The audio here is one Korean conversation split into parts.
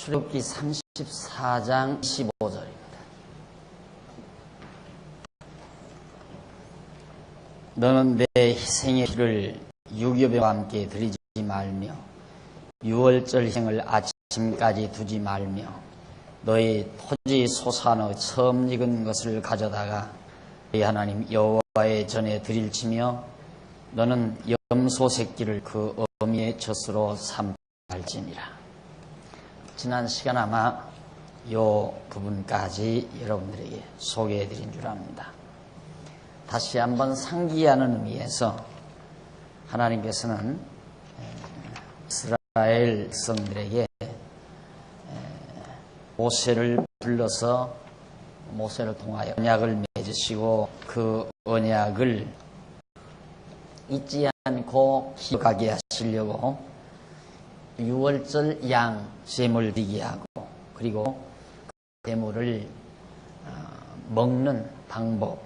출애굽기 34장 15절입니다. 너는 내 희생의 피를 유교병과 함께 드리지 말며 유월절 희생을 아침까지 두지 말며 너희 토지 소산의 처음 익은 것을 가져다가 너희 하나님 여호와의 전에 드릴지며 너는 염소 새끼를 그 어미의 젖으로 삼갈지니라. 지난 시간 아마 이 부분까지 여러분들에게 소개해드린 줄 압니다. 다시 한번 상기하는 의미에서 하나님께서는 이스라엘 백성들에게 모세를 불러서 모세를 통하여 언약을 맺으시고 그 언약을 잊지 않고 기억하게 하시려고 유월절 양 제물을 드리게 하고 그리고 그 제물을 먹는 방법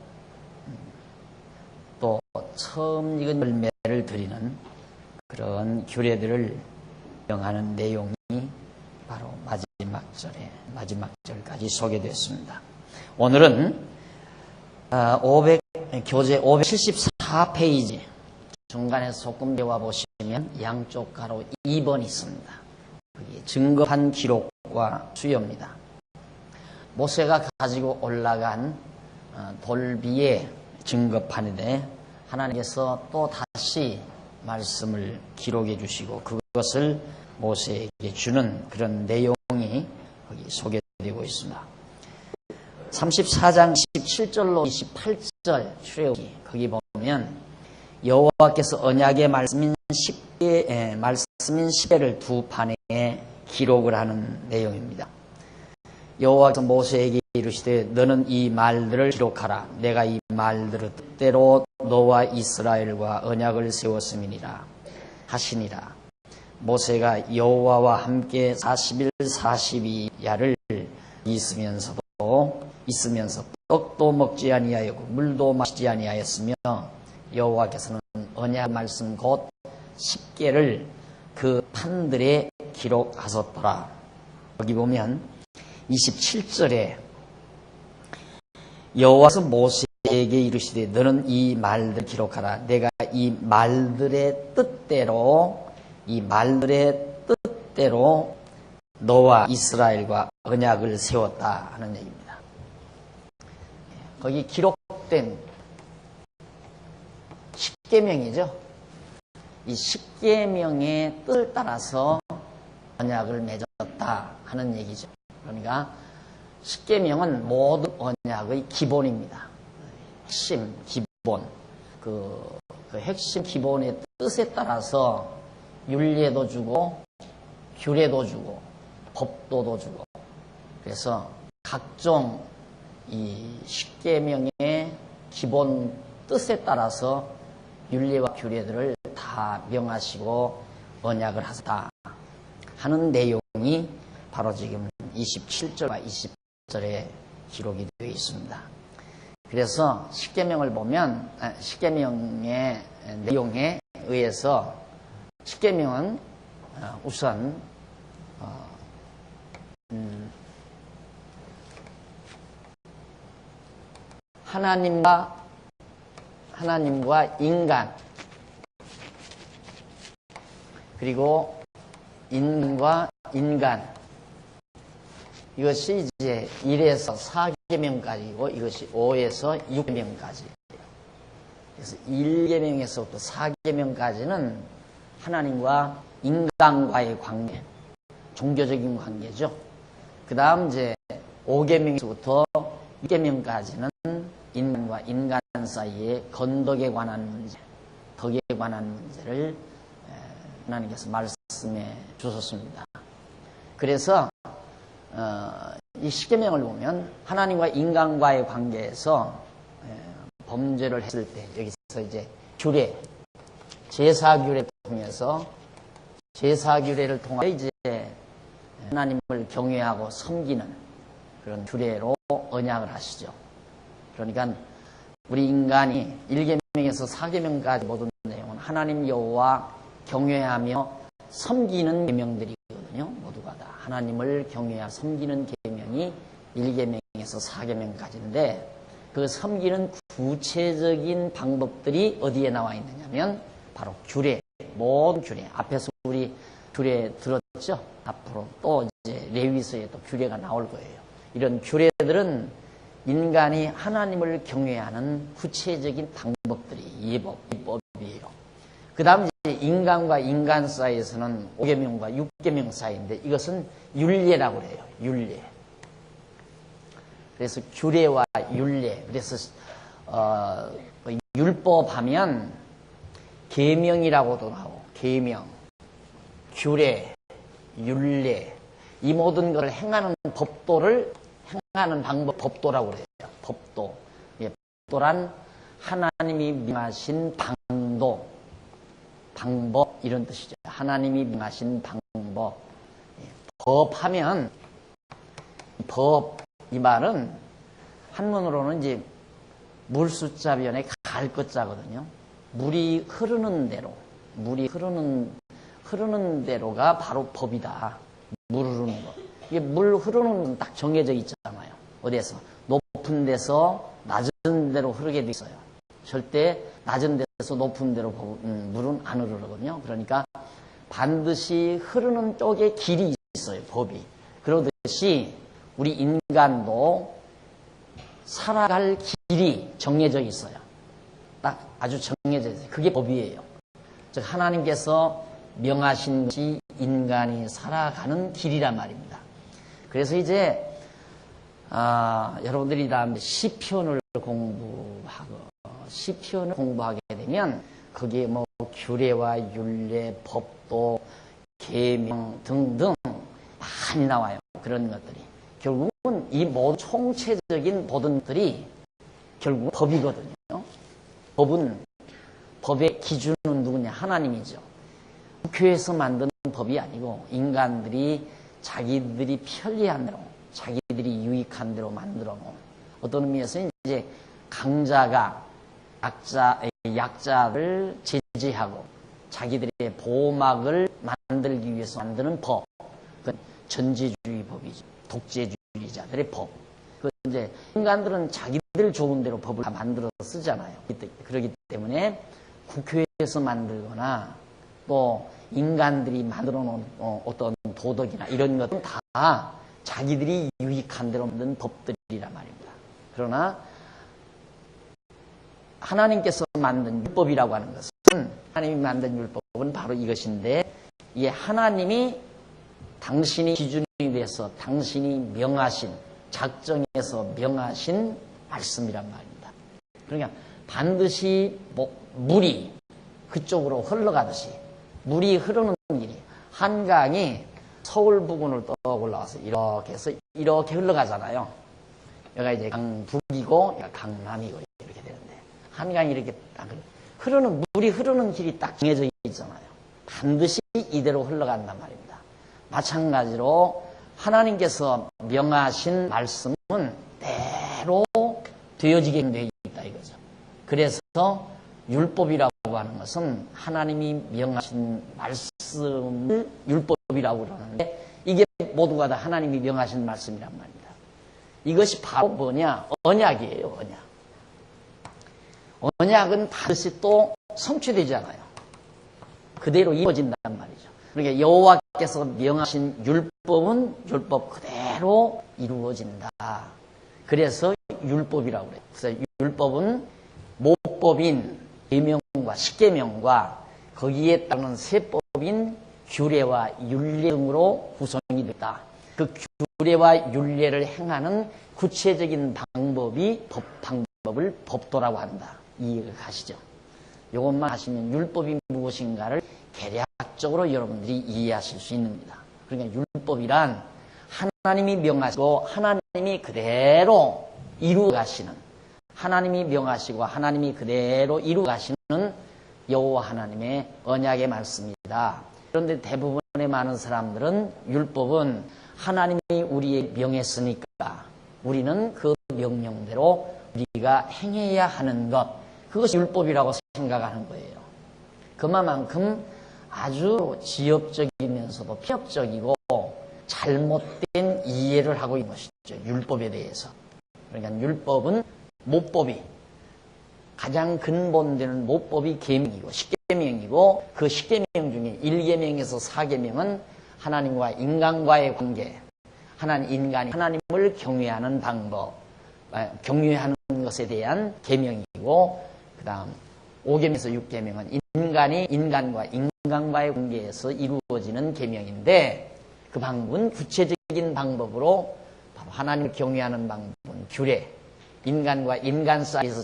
또 처음 익은 열매를 드리는 그런 규례들을 명하는 내용이 바로 마지막 절까지 소개됐습니다. 오늘은 교재 574페이지 중간에 조금 배워 보시면 양쪽 가로 2번 있습니다. 여기 증거한 기록과 수요입니다. 모세가 가지고 올라간 돌비의 증거판인데 하나님께서 또 다시 말씀을 기록해 주시고 그것을 모세에게 주는 그런 내용이 거기 소개되고 있습니다. 34장 17절로 28절 출애굽기 거기 보면 여호와께서 언약의 말씀인 10개를 두 판에 기록을 하는 내용입니다. 여호와께서 모세에게 이르시되 너는 이 말들을 기록하라. 내가 이 말들을 뜻대로 너와 이스라엘과 언약을 세웠음이니라 하시니라. 모세가 여호와와 함께 40일 42야를 있으면서 떡도 먹지 아니하였고 물도 마시지 아니하였으며 여호와께서는 언약 말씀 곧 10개를 그 판들에 기록하셨더라. 여기 보면 27절에 여호와께서 모세에게 이르시되 너는 이 말들 기록하라. 내가 이 말들의 뜻대로 너와 이스라엘과 언약을 세웠다 하는 얘기입니다. 거기 기록된 10계명이죠. 이 10계명의 뜻을 따라서 언약을 맺었다 하는 얘기죠. 그러니까 10계명은 모든 언약의 기본입니다. 핵심 기본 그 핵심 기본의 뜻에 따라서 율례도 주고 규례도 주고 법도도 주고 그래서 각종 이 10계명의 기본 뜻에 따라서 율례와 규례들을 다 명하시고 언약을 하셨다 하는 내용이 바로 지금 27절과 20절에 기록이 되어 있습니다. 그래서 10계명을 보면 10계명의 내용에 의해서 10계명은 우선 하나님과 인간 그리고 인간과 인간 이것이 이제 1에서 4계명까지고 이것이 5에서 6계명까지 그래서 1계명에서부터 4계명까지는 하나님과 인간과의 관계 종교적인 관계죠. 그 다음 이제 5계명에서부터 6계명까지는 인간과 인간 사이의 건덕에 관한 문제, 덕에 관한 문제를 하나님께서 말씀해 주셨습니다. 그래서 이 10계명을 보면 하나님과 인간과의 관계에서 범죄를 했을 때 여기서 이제 규례, 제사규례를 통해서 제사규례를 통하여 이제 하나님을 경외하고 섬기는 그런 규례로 언약을 하시죠. 그러니까 우리 인간이 1계명에서 4계명까지 모든 내용은 하나님 여호와 경외하며 섬기는 계명들이거든요. 모두가 다 하나님을 경외하여 섬기는 계명이 1계명에서 4계명까지인데 그 섬기는 구체적인 방법들이 어디에 나와 있느냐면 바로 규례, 모든 규례. 앞에서 우리 규례 들었죠? 앞으로 또 이제 레위서에 또 규례가 나올 거예요. 이런 규례들은 인간이 하나님을 경외하는 구체적인 방법들이 예법이에요. 그 다음 이제 인간과 인간 사이에서는 5계명과 6계명 사이인데 이것은 율례라고 그래요. 율례. 그래서 규례와 율례. 그래서 율법 하면 계명이라고도 나오고 계명, 규례, 율례 이 모든 것을 행하는 법도를 행하는 방법 법도라고 그래요. 법도. 예, 법도란 하나님이 명하신 방법 이런 뜻이죠. 하나님이 명하신 방법. 예, 법하면 법 이 말은 한문으로는 이제 물 숫자 변에 갈 것자거든요. 물이 흐르는 대로가 바로 법이다. 물 흐르는 거. 이게 물 흐르는 건 딱 정해져 있잖아요. 어디에서? 높은 데서 낮은 데로 흐르게 돼 있어요. 절대 낮은 데서 높은 데로 물은 안 흐르거든요. 그러니까 반드시 흐르는 쪽에 길이 있어요. 법이. 그러듯이 우리 인간도 살아갈 길이 정해져 있어요. 딱 아주 정해져 있어요. 그게 법이에요. 즉 하나님께서 명하신 것이 인간이 살아가는 길이란 말입니다. 그래서 이제 여러분들이 다음에 시편을 공부하게 되면 거기에 뭐 규례와 율례, 법도, 계명 등등 많이 나와요. 그런 것들이. 결국은 이 모든 총체적인 모든 것들이 결국은 법이거든요. 법의 기준은 누구냐? 하나님이죠. 국회에서 만든 법이 아니고 인간들이 자기들이 편리한 대로, 자기들이 유익한 대로 만들어 놓은 어떤 의미에서 이제 강자가 약자를 제재하고 자기들의 보호막을 만들기 위해서 만드는 법. 그건 전제주의 법이죠. 독재주의자들의 법. 이제 인간들은 자기들 좋은 대로 법을 다 만들어 쓰잖아요. 그렇기 때문에 국회에서 만들거나 또 인간들이 만들어 놓은 어떤 도덕이나 이런 것은 다 자기들이 유익한 대로 만든 법들이란 말입니다. 그러나 하나님께서 만든 율법이라고 하는 것은 하나님이 만든 율법은 바로 이것인데 이게 하나님이 당신이 기준이 돼서 당신이 명하신 작정해서 명하신 말씀이란 말입니다. 그러니까 반드시 물이 그쪽으로 흘러가듯이 물이 흐르는 길이 한강이 서울 부근을 떠 올라와서 이렇게 해서 이렇게 흘러가잖아요. 여기가 이제 강북이고 여기가 강남이고 이렇게 되는데 한강이 이렇게 딱 물이 흐르는 길이 딱 정해져 있잖아요. 반드시 이대로 흘러간단 말입니다. 마찬가지로 하나님께서 명하신 말씀은 대로 되어지게 되어 있다 이거죠. 그래서 율법이라고 하는 것은 하나님이 명하신 말씀을 율법이라고 그러는데 이게 모두가 다 하나님이 명하신 말씀이란 말입니다. 이것이 바로 뭐냐? 언약이에요. 언약은 반드시 또 성취되잖아요. 그대로 이루어진단 말이죠. 그러니까 여호와께서 명하신 율법은 율법 그대로 이루어진다. 그래서 율법이라고 그래요. 그래서 율법은 모법인 계명과 십계명과 거기에 따르는 세법인 규례와 율례 등으로 구성이 됐다. 그 규례와 율례를 행하는 구체적인 방법을 법도라고 한다. 이해가 가시죠? 이것만 하시면 율법이 무엇인가를 대략적으로 여러분들이 이해하실 수 있습니다. 그러니까 율법이란 하나님이 명하시고 하나님이 그대로 이루어 가시는 하나님이 명하시고 하나님이 그대로 이루어 가시는 여호와 하나님의 언약의 말씀이다. 그런데 대부분의 많은 사람들은 율법은 하나님이 우리에게 명했으니까 우리는 그 명령대로 우리가 행해야 하는 것 그것이 율법이라고 생각하는 거예요. 그만큼 아주 지엽적이면서도 편협적이고 잘못된 이해를 하고 있는 것이죠. 율법에 대해서. 그러니까 율법은 모법이 가장 근본되는 모법이 계명이고 십계명이고 그 십계명 중에 1계명에서 4계명은 하나님과 인간과의 관계, 인간이 하나님을 경외하는 방법, 경외하는 것에 대한 계명이고 그 다음 5계명에서 6계명은 인간이 인간과의 관계에서 이루어지는 계명인데 그 방법은 구체적인 방법으로 바로 하나님을 경외하는 방법은 규례, 인간과 인간 사이에서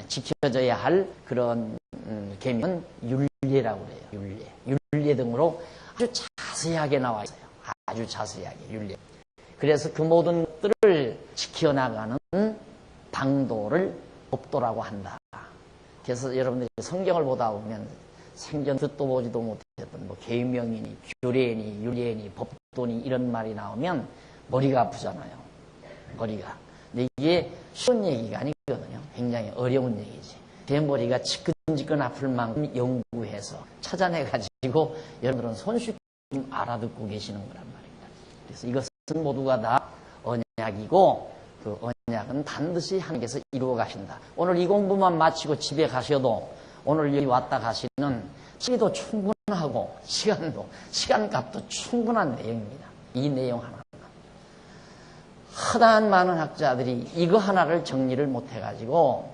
지켜져야 할 그런 계명은 율례라고 그래요. 율례 등으로 아주 자세하게 나와 있어요. 아주 자세하게 율례. 그래서 그 모든 것들을 지켜나가는 방도를 법도라고 한다. 그래서 여러분들이 성경을 보다 보면 생전 듣도 보지도 못했던 뭐 계명이니 규례니 율례니 법도니 이런 말이 나오면 머리가 아프잖아요. 머리가. 근데 이게 쉬운 얘기가 아니거든요. 굉장히 어려운 얘기지. 제 머리가 지끈지끈 아플 만큼 연구해서 찾아내가지고 여러분들은 손쉽게 알아듣고 계시는 거란 말입니다. 그래서 이것은 모두가 다 언약이고 그 언약은 반드시 하나님께서 이루어 가신다. 오늘 이 공부만 마치고 집에 가셔도 오늘 여기 왔다 가시는 시기도 충분하고 시간값도 충분한 내용입니다. 이 내용 하나. 허다한 많은 학자들이 이거 하나를 정리를 못해가지고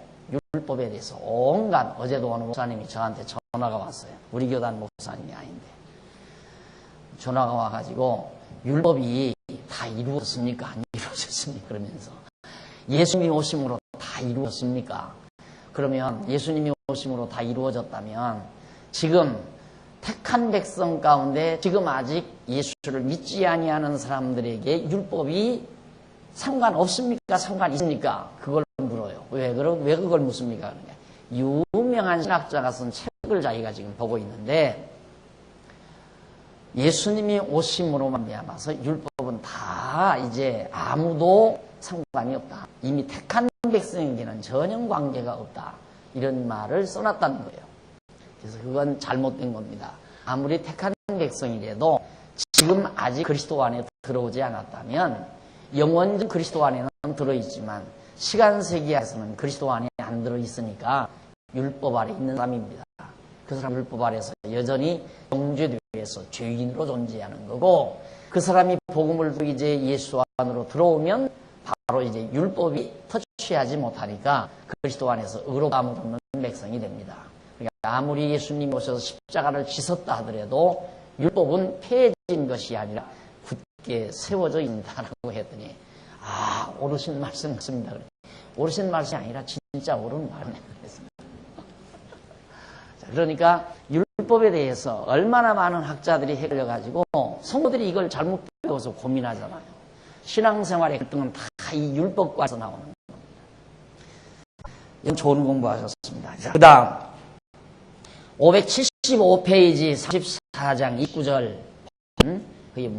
율법에 대해서 온갖 어제도 어느 목사님이 저한테 전화가 왔어요. 우리 교단 목사님이 아닌데 전화가 와가지고 율법이 다 이루어졌습니까? 안 이루어졌습니까? 그러면서 예수님이 오심으로 다 이루어졌습니까? 그러면 예수님이 오심으로 다 이루어졌다면 지금 택한 백성 가운데 지금 아직 예수를 믿지 아니하는 사람들에게 율법이 상관없습니까? 상관있습니까? 그걸 물어요. 왜 그걸 묻습니까? 유명한 신학자가 쓴 책을 자기가 지금 보고 있는데 예수님이 오심으로 말미암아서 율법은 다 이제 아무도 상관이 없다. 이미 택한 백성에게는 전혀 관계가 없다. 이런 말을 써놨다는 거예요. 그래서 그건 잘못된 겁니다. 아무리 택한 백성이라도 지금 아직 그리스도 안에 들어오지 않았다면 영원전 그리스도 안에는 들어있지만 시간 세계에서는 그리스도 안에 안 들어있으니까 율법 아래 있는 사람입니다. 그 사람 율법 아래서 여전히 정죄되어서 죄인으로 존재하는 거고 그 사람이 복음을 듣고 이제 예수 안으로 들어오면 바로 이제 율법이 터치하지 못하니까 그리스도 안에서 의롭다함을 얻는 백성이 됩니다. 그러니까 아무리 예수님이 오셔서 십자가를 지셨다 하더라도 율법은 폐해진 것이 아니라 굳게 세워져 있다라고 했더니 오르신 말씀 같습니다. 오르신 말씀이 아니라 진짜 옳은 말이네. 그러니까 율법에 대해서 얼마나 많은 학자들이 헷갈려가지고 성도들이 이걸 잘못 배워서 고민하잖아요. 신앙생활의 갈등은 다 이 율법과서 나오는 겁니다. 이건 좋은 공부하셨습니다. 그 다음 575페이지 34장 29절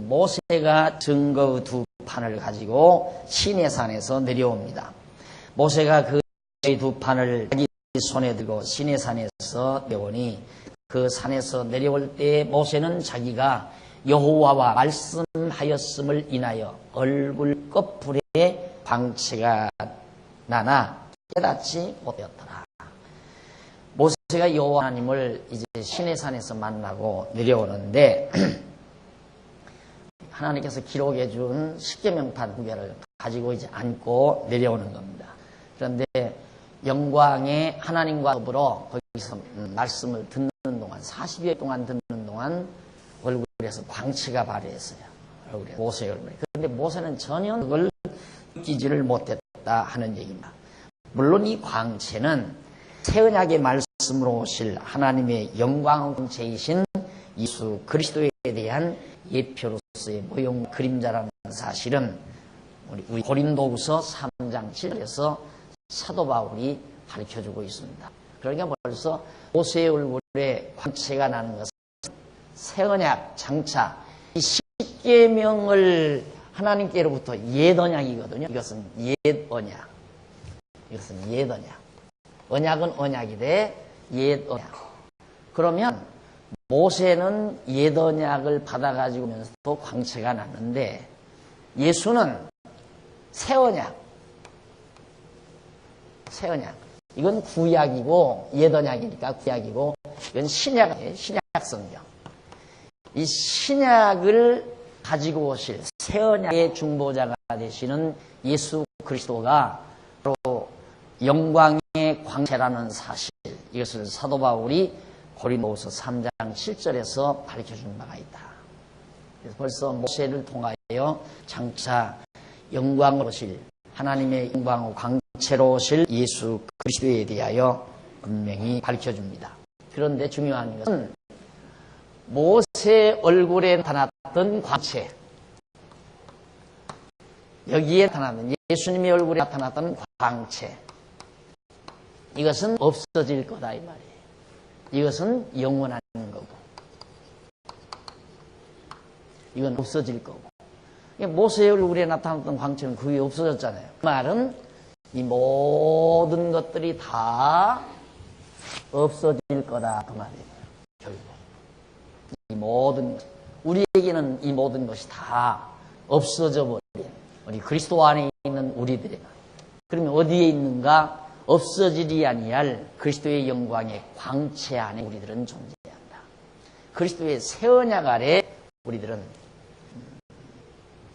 모세가 증거의 두 판을 가지고 시내산에서 내려옵니다. 모세가 그 두 판을 자기 손에 들고 시내산에서 내려오니 그 산에서 내려올 때 모세는 자기가 여호와와 말씀하였음을 인하여 얼굴 꺼풀에 광채가 나나 깨닫지 못하였더라. 모세가 여호와 하나님을 이제 시내산에서 만나고 내려오는데 하나님께서 기록해 준 십계명판 구절을 가지고 이제 안고 내려오는 겁니다. 그런데 영광의 하나님과 더불어 거기서 말씀을 듣는 동안 40여 동안 듣는 동안 얼굴에서 광채가 발휘했어요. 모세의 얼굴에. 그런데 모세는 전혀 그걸 느끼지를 못했다 하는 얘기입니다. 물론 이 광채는 새 언약의 말씀으로 오실 하나님의 영광 광채이신 예수 그리스도에 대한 예표로서의 모형 그림자라는 사실은 우리 고린도후서 3장 7절에서 사도 바울이 가르쳐주고 있습니다. 그러니까 벌써 모세의 얼굴에 광채가 나는 것은 새 언약 장차 이 십계명을 하나님께로부터 옛 언약이거든요. 이것은 옛 언약. 이것은 옛 언약. 언약은 언약이되 옛 언약. 그러면 모세는 옛 언약을 받아가지고 오면서도 광채가 났는데 예수는 새 언약. 이건 구약이고 옛 언약이니까 구약이고 이건 신약이에요. 신약 성경. 이 신약을 가지고 오실 새 언약의 중보자가 되시는 예수 그리스도가 바로 영광의 광채라는 사실, 이것을 사도 바울이 고린도후서 3장 7절에서 가르쳐준 바가 있다. 그래서 벌써 모세를 통하여 장차 영광으로 오실 하나님의 영광과 광채로 오실 예수 그리스도에 대하여 분명히 가르쳐줍니다. 그런데 중요한 것은 모세 얼굴에 나타났던 광채, 여기에 나타났던 예수님의 얼굴에 나타났던 광채, 이것은 없어질 거다 이 말이에요. 이것은 영원한 거고 이건 없어질 거고. 모세의 얼굴에 나타났던 광채는 그게 없어졌잖아요. 그 말은 이 모든 것들이 다 없어질 거다 그 말이에요. 결국 이 모든 것, 우리에게는 이 모든 것이 다 없어져 버린 우리 그리스도 안에 있는 우리들의 말. 그러면 어디에 있는가? 없어지리 아니할 그리스도의 영광의 광채 안에 우리들은 존재한다. 그리스도의 새 언약 아래 우리들은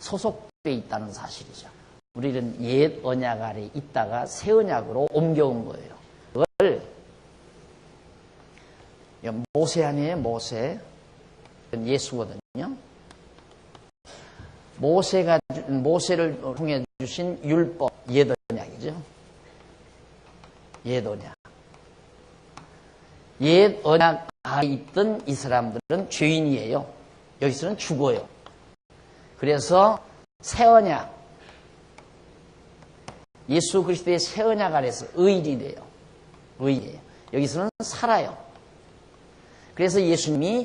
소속되어 있다는 사실이죠. 우리는 옛 언약 아래 있다가 새 언약으로 옮겨온 거예요. 그걸 모세 아니에요. 예수거든요. 모세를 통해 주신 율법, 옛 언약이죠. 옛 언약. 옛 언약 안에 있던 이 사람들은 죄인이에요. 여기서는 죽어요. 그래서 새 언약, 예수 그리스도의 새 언약 아래서 의인이 돼요. 의인이에요. 여기서는 살아요. 그래서 예수님이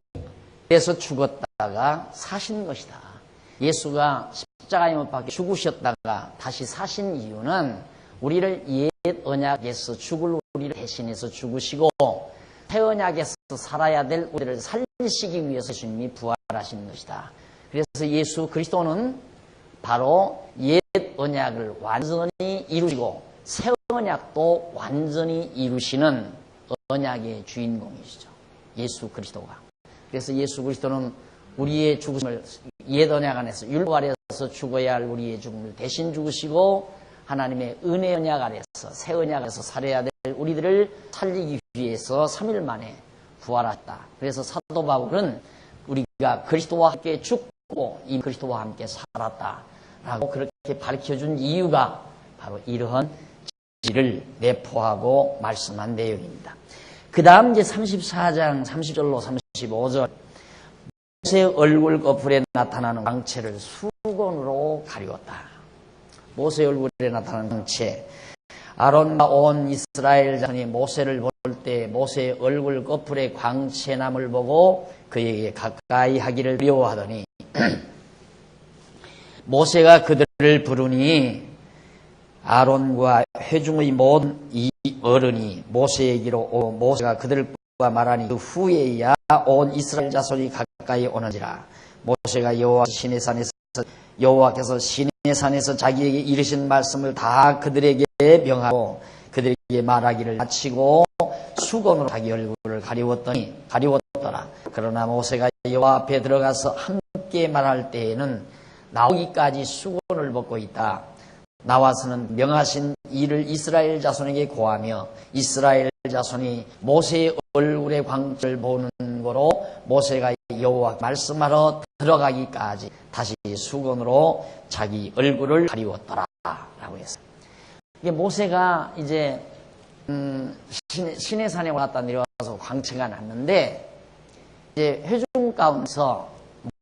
그래서 죽었다가 사신 것이다. 예수가 십자가에 못 박혀 죽으셨다가 다시 사신 이유는 우리를 옛 언약에서 죽을 우리를 대신해서 죽으시고 새 언약에서 살아야 될 우리를 살리시기 위해서 예수님이 부활하신 것이다. 그래서 예수 그리스도는 바로 옛 언약을 완전히 이루시고 새 언약도 완전히 이루시는 언약의 주인공이시죠. 예수 그리스도가. 그래서 예수 그리스도는 우리의 죽음을 옛 언약 안에서 율법 아래서 죽어야 할 우리의 죽음을 대신 죽으시고 하나님의 은혜 언약 아래서 새 언약 아래서 살아야 될 우리들을 살리기 위해서 3일 만에 부활했다. 그래서 사도 바울은 우리가 그리스도와 함께 죽고 이 그리스도와 함께 살았다라고 그렇게 밝혀준 이유가 바로 이러한 진리를 내포하고 말씀한 내용입니다. 그 다음 이제 34장 30절로 35절 모세 얼굴 거풀에 나타나는 광채를 수건으로 가리웠다. 모세 얼굴에 나타나는 광채. 아론과 온 이스라엘 자손이 모세를 볼 때 모세의 얼굴 거풀의 광채남을 보고 그에게 가까이 하기를 두려워하더니 모세가 그들을 부르니 아론과 회중의 모든 이 어른이 모세에게로 오고 모세가 그들과 말하니 그 후에야 온 이스라엘 자손이 가까이 오는지라. 모세가 여호와께서 시내 산에서 자기에게 이르신 말씀을 다 그들에게 명하고 그들에게 말하기를 마치고 수건으로 자기 얼굴을 가리웠더라. 그러나 모세가 여호와 앞에 들어가서 함께 말할 때에는 나오기까지 수건을 벗고 있다. 나와서는 명하신 일을 이스라엘 자손에게 고하며 이스라엘 자손이 모세의 얼굴의 광채를 보는 거로 모세가 여호와 말씀하러 들어가기까지 다시 수건으로 자기 얼굴을 가리웠더라 라고 했어요. 이게 모세가 이제 시내산에 올랐다 내려와서 광채가 났는데 이제 회중 가운데서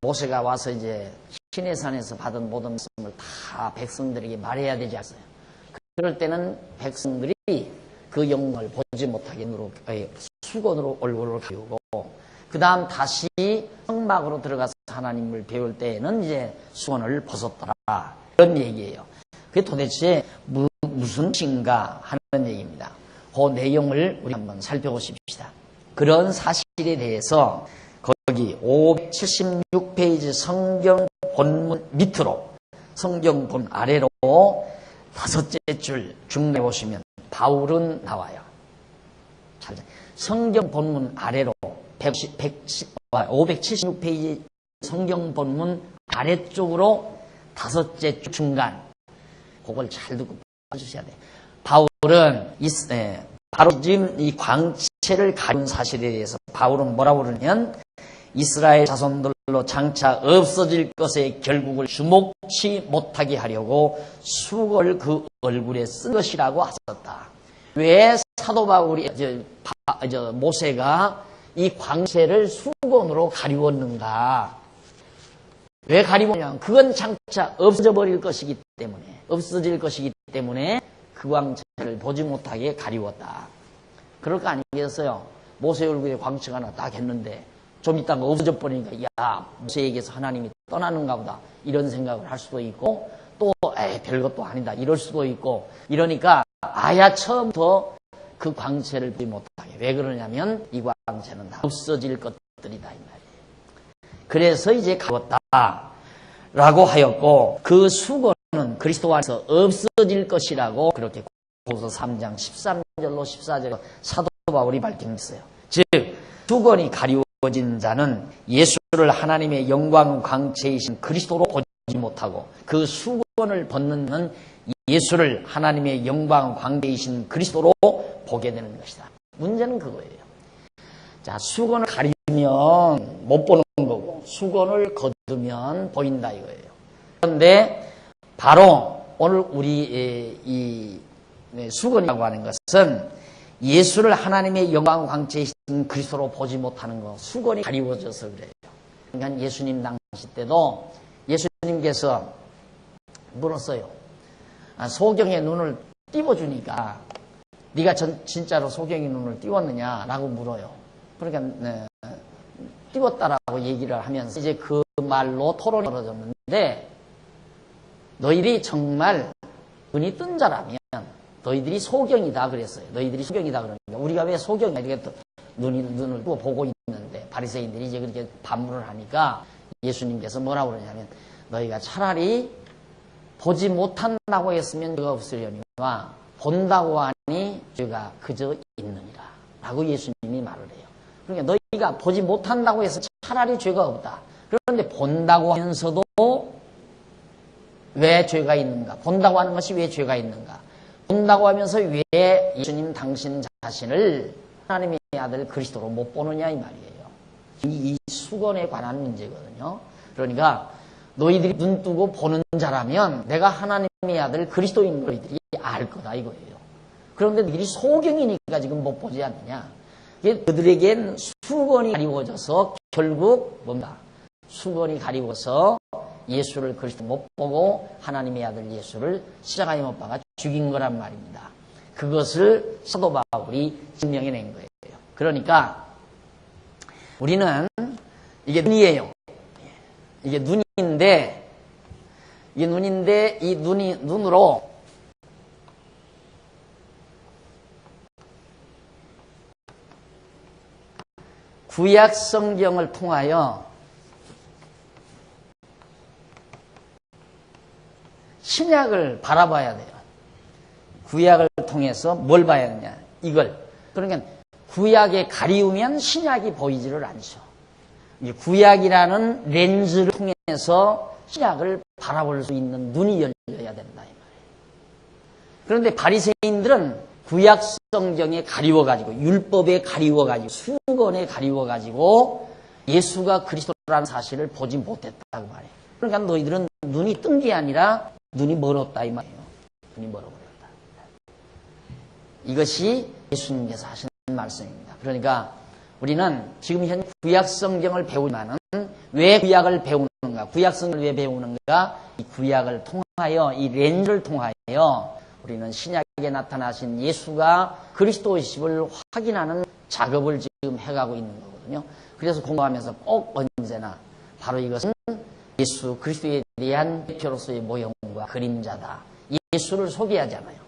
모세가 와서 이제 시내산에서 받은 모든 말씀을 다 백성들에게 말해야 되지 않았어요. 그럴 때는 백성들이 그 영광을 보지 못하게 수건으로 얼굴을 가리우고 그 다음 다시 성막으로 들어가서 하나님을 배울 때에는 이제 수건을 벗었더라. 그런 얘기예요. 그게 도대체 무슨 뜻인가 하는 얘기입니다. 그 내용을 우리 한번 살펴보십시다. 그런 사실이 사실에 대해서 거기 576페이지 성경 본문 밑으로, 성경 본 아래로 다섯째 줄 중간에 보시면 바울은 나와요. 성경 본문 아래로 576페이지 성경 본문 아래쪽으로 다섯째 줄 중간, 그걸 잘 듣고 봐주셔야 돼요. 바울은 바로 지금 이 광채를 가리운 사실에 대해서 바울은 뭐라고 그러냐면, 이스라엘 자손들로 장차 없어질 것의 결국을 주목치 못하게 하려고 수건을 그 얼굴에 쓴 것이라고 하셨다. 왜 사도 바울이 모세가 이 광채를 수건으로 가리웠는가? 왜 가리웠냐? 그건 장차 없어져 버릴 것이기 때문에, 없어질 것이기 때문에 그 광채를 보지 못하게 가리웠다. 그럴 거 아니겠어요? 모세 얼굴에 광채가 하나 딱 했는데 좀 있다가 없어져 버리니까, 야, 모세에게서 하나님이 떠나는가 보다, 이런 생각을 할 수도 있고, 또 별것도 아니다 이럴 수도 있고, 이러니까 아야 처음부터 그 광채를 보지 못하게. 왜 그러냐면 이 광채는 다 없어질 것들이다 이 말이에요. 그래서 이제 가웠다 라고 하였고, 그 수고는 그리스도 안에서 없어질 것이라고 그렇게 고린도서 3장 13절로 14절 사도 바울이 밝혔어요. 즉 수건이 가리워진 자는 예수를 하나님의 영광 광채이신 그리스도로 보지 못하고, 그 수건을 벗는 자는 예수를 하나님의 영광 광채이신 그리스도로 보게 되는 것이다. 문제는 그거예요. 자, 수건을 가리면 못 보는 거고, 수건을 거두면 보인다 이거예요. 그런데 바로 오늘 우리 이 수건이라고 하는 것은 예수를 하나님의 영광 광채이신 그리스도로 보지 못하는 거, 수건이 가리워져서 그래요. 그러니까 예수님 당시 때도 예수님께서 물었어요. 소경의 눈을 띄워주니까 네가 진짜로 소경의 눈을 띄웠느냐라고 물어요. 그러니까 띄웠다라고 얘기를 하면서 이제 그 말로 토론이 벌어졌는데, 너희들이 정말 눈이 뜬 자라면 너희들이 소경이다 그랬어요. 너희들이 소경이다 그러니까 우리가 왜 소경이야 이렇게 눈을 보고 있는데, 바리새인들이 이제 그렇게 반문을 하니까 예수님께서 뭐라고 그러냐면, 너희가 차라리 보지 못한다고 했으면 죄가 없으려니와 본다고 하니 죄가 그저 있느니라 라고 예수님이 말을 해요. 그러니까 너희가 보지 못한다고 해서 차라리 죄가 없다. 그런데 본다고 하면서도 왜 죄가 있는가? 본다고 하는 것이 왜 죄가 있는가? 본다고 하면서 왜 예수님 당신 자신을 하나님의 아들 그리스도로 못 보느냐 이 말이에요. 이 수건에 관한 문제거든요. 그러니까 너희들이 눈 뜨고 보는 자라면 내가 하나님의 아들 그리스도인 너희들이 알 거다 이거예요. 그런데 너희들이 소경이니까 지금 못 보지 않느냐. 그들에겐 수건이 가리워져서 결국 뭔가 수건이 가리워서 예수를 그리스도 못 보고 하나님의 아들 예수를 십자가에 못 박아 죽인 거란 말입니다. 그것을 사도 바울이 증명해낸 거예요. 그러니까 우리는 이게 눈이에요. 이게 눈인데 이 눈이 눈으로 구약 성경을 통하여 신약을 바라봐야 돼요. 구약을 통해서 뭘 봐야 되냐? 이걸. 그러니까 구약에 가리우면 신약이 보이지를 않죠. 구약이라는 렌즈를 통해서 신약을 바라볼 수 있는 눈이 열려야 된다 이 말이에요. 그런데 바리새인들은 구약 성경에 가리워가지고, 율법에 가리워가지고, 수건에 가리워가지고 예수가 그리스도라는 사실을 보지 못했다고 말해요. 그러니까 너희들은 눈이 뜬 게 아니라 눈이 멀었다 이 말이에요. 눈이 멀어버렸다. 이것이 예수님께서 하신 말씀입니다. 그러니까 우리는 지금 현 구약 성경을 배우지만은 왜 구약을 배우는가? 구약 성경을 왜 배우는가? 이 구약을 통하여, 이 렌즈를 통하여 우리는 신약에 나타나신 예수가 그리스도이심을 확인하는 작업을 지금 해가고 있는 거거든요. 그래서 공부하면서 꼭 언제나 바로 이것은 예수 그리스도에 대한 대표로서의 모형과 그림자다. 예수를 소개하잖아요.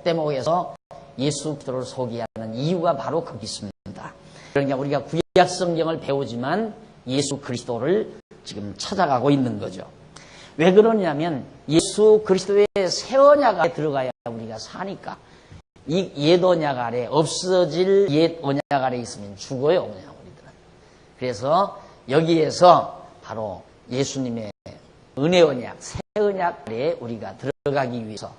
대목에서 예수 그리스도를 소개하는 이유가 바로 거기 있습니다. 그러니까 우리가 구약 성경을 배우지만 예수 그리스도를 지금 찾아가고 있는 거죠. 왜 그러냐면 예수 그리스도의 새 언약 아래 들어가야 우리가 사니까. 이 옛 언약 아래, 없어질 옛 언약 아래 있으면 죽어요, 그냥 우리들은. 그래서 여기에서 바로 예수님의 은혜 언약, 새 언약 아래 우리가 들어가기 위해서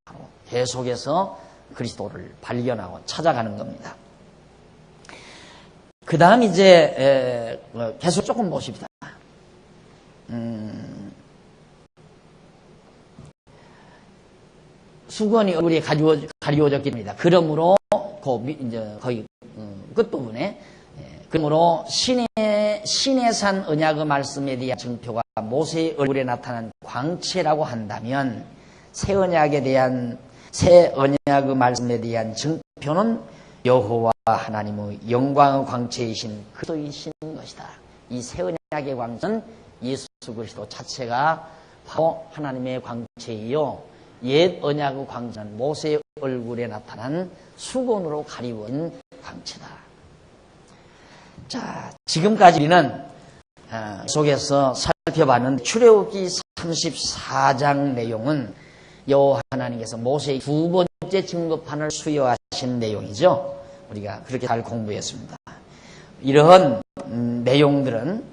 바로 계속해서 그리스도를 발견하고 찾아가는 겁니다. 그 다음 이제 계속 조금 보십시다. 수건이 얼굴에 가리워졌기 때문이다. 그러므로 이제 거의 끝부분에 그러므로 신의 산 언약의 말씀에 대한 증표가 모세의 얼굴에 나타난 광채라고 한다면 새 언약의 말씀에 대한 증표는 여호와 하나님의 영광의 광채이신 그리스도이신 것이다. 이 새 언약의 광채는 예수 그리스도 자체가 바로 하나님의 광채이요, 옛 언약의 광채는 모세의 얼굴에 나타난 수건으로 가리운 광채다. 자, 지금까지 우리는 속에서 살펴봤는데 출애굽기 34장 내용은 여호와 하나님께서 모세의 두 번째 증거판을 수여하신 내용이죠. 우리가 그렇게 잘 공부했습니다. 이러한 내용들은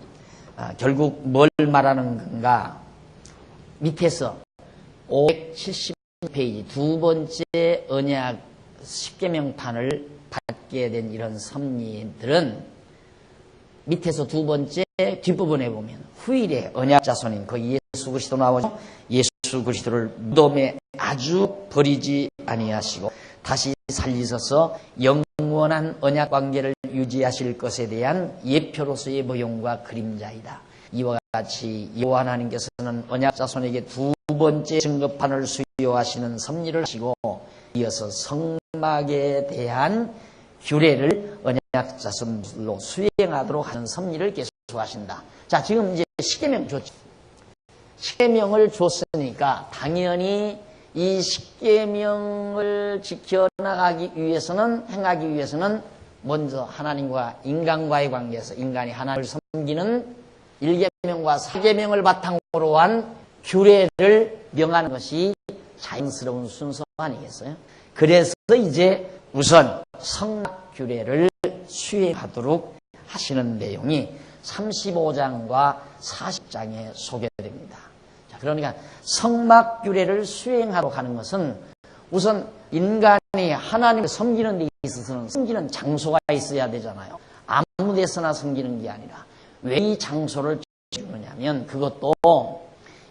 결국 뭘 말하는 건가? 밑에서 570페이지 두 번째 언약 십계명판을 받게 된 이런 섭리들은 밑에서 두 번째 뒷부분에 보면 후일에 언약 자손인 그 예수 그리스도 나오죠. 예수 그리스도를 무덤에 아주 버리지 아니하시고 다시 살리셔서 영원한 언약 관계를 유지하실 것에 대한 예표로서의 모형과 그림자이다. 이와 같이 여호와 하나님께서는 언약 자손에게 두 번째 증거판을 수여하시는 섭리를 하시고 이어서 성막에 대한 규례를 언약 자손들로 수행하도록 하는 섭리를 계속하신다. 자, 지금 이제 십계명 줬죠. 십계명을 줬으니까 당연히 이 십계명을 지켜나가기 위해서는, 행하기 위해서는 먼저 하나님과 인간과의 관계에서 인간이 하나님을 섬기는 1계명과 4계명을 바탕으로 한 규례를 명하는 것이 자연스러운 순서 아니겠어요? 그래서 이제 우선 성막 규례를 수행하도록 하시는 내용이 35장과 40장에 소개됩니다. 자, 그러니까 성막 규례를 수행하도록 하는 것은 우선 인간이 하나님을 섬기는 데 있어서는 섬기는 장소가 있어야 되잖아요. 아무 데서나 섬기는 게 아니라 왜 이 장소를 지으냐면 그것도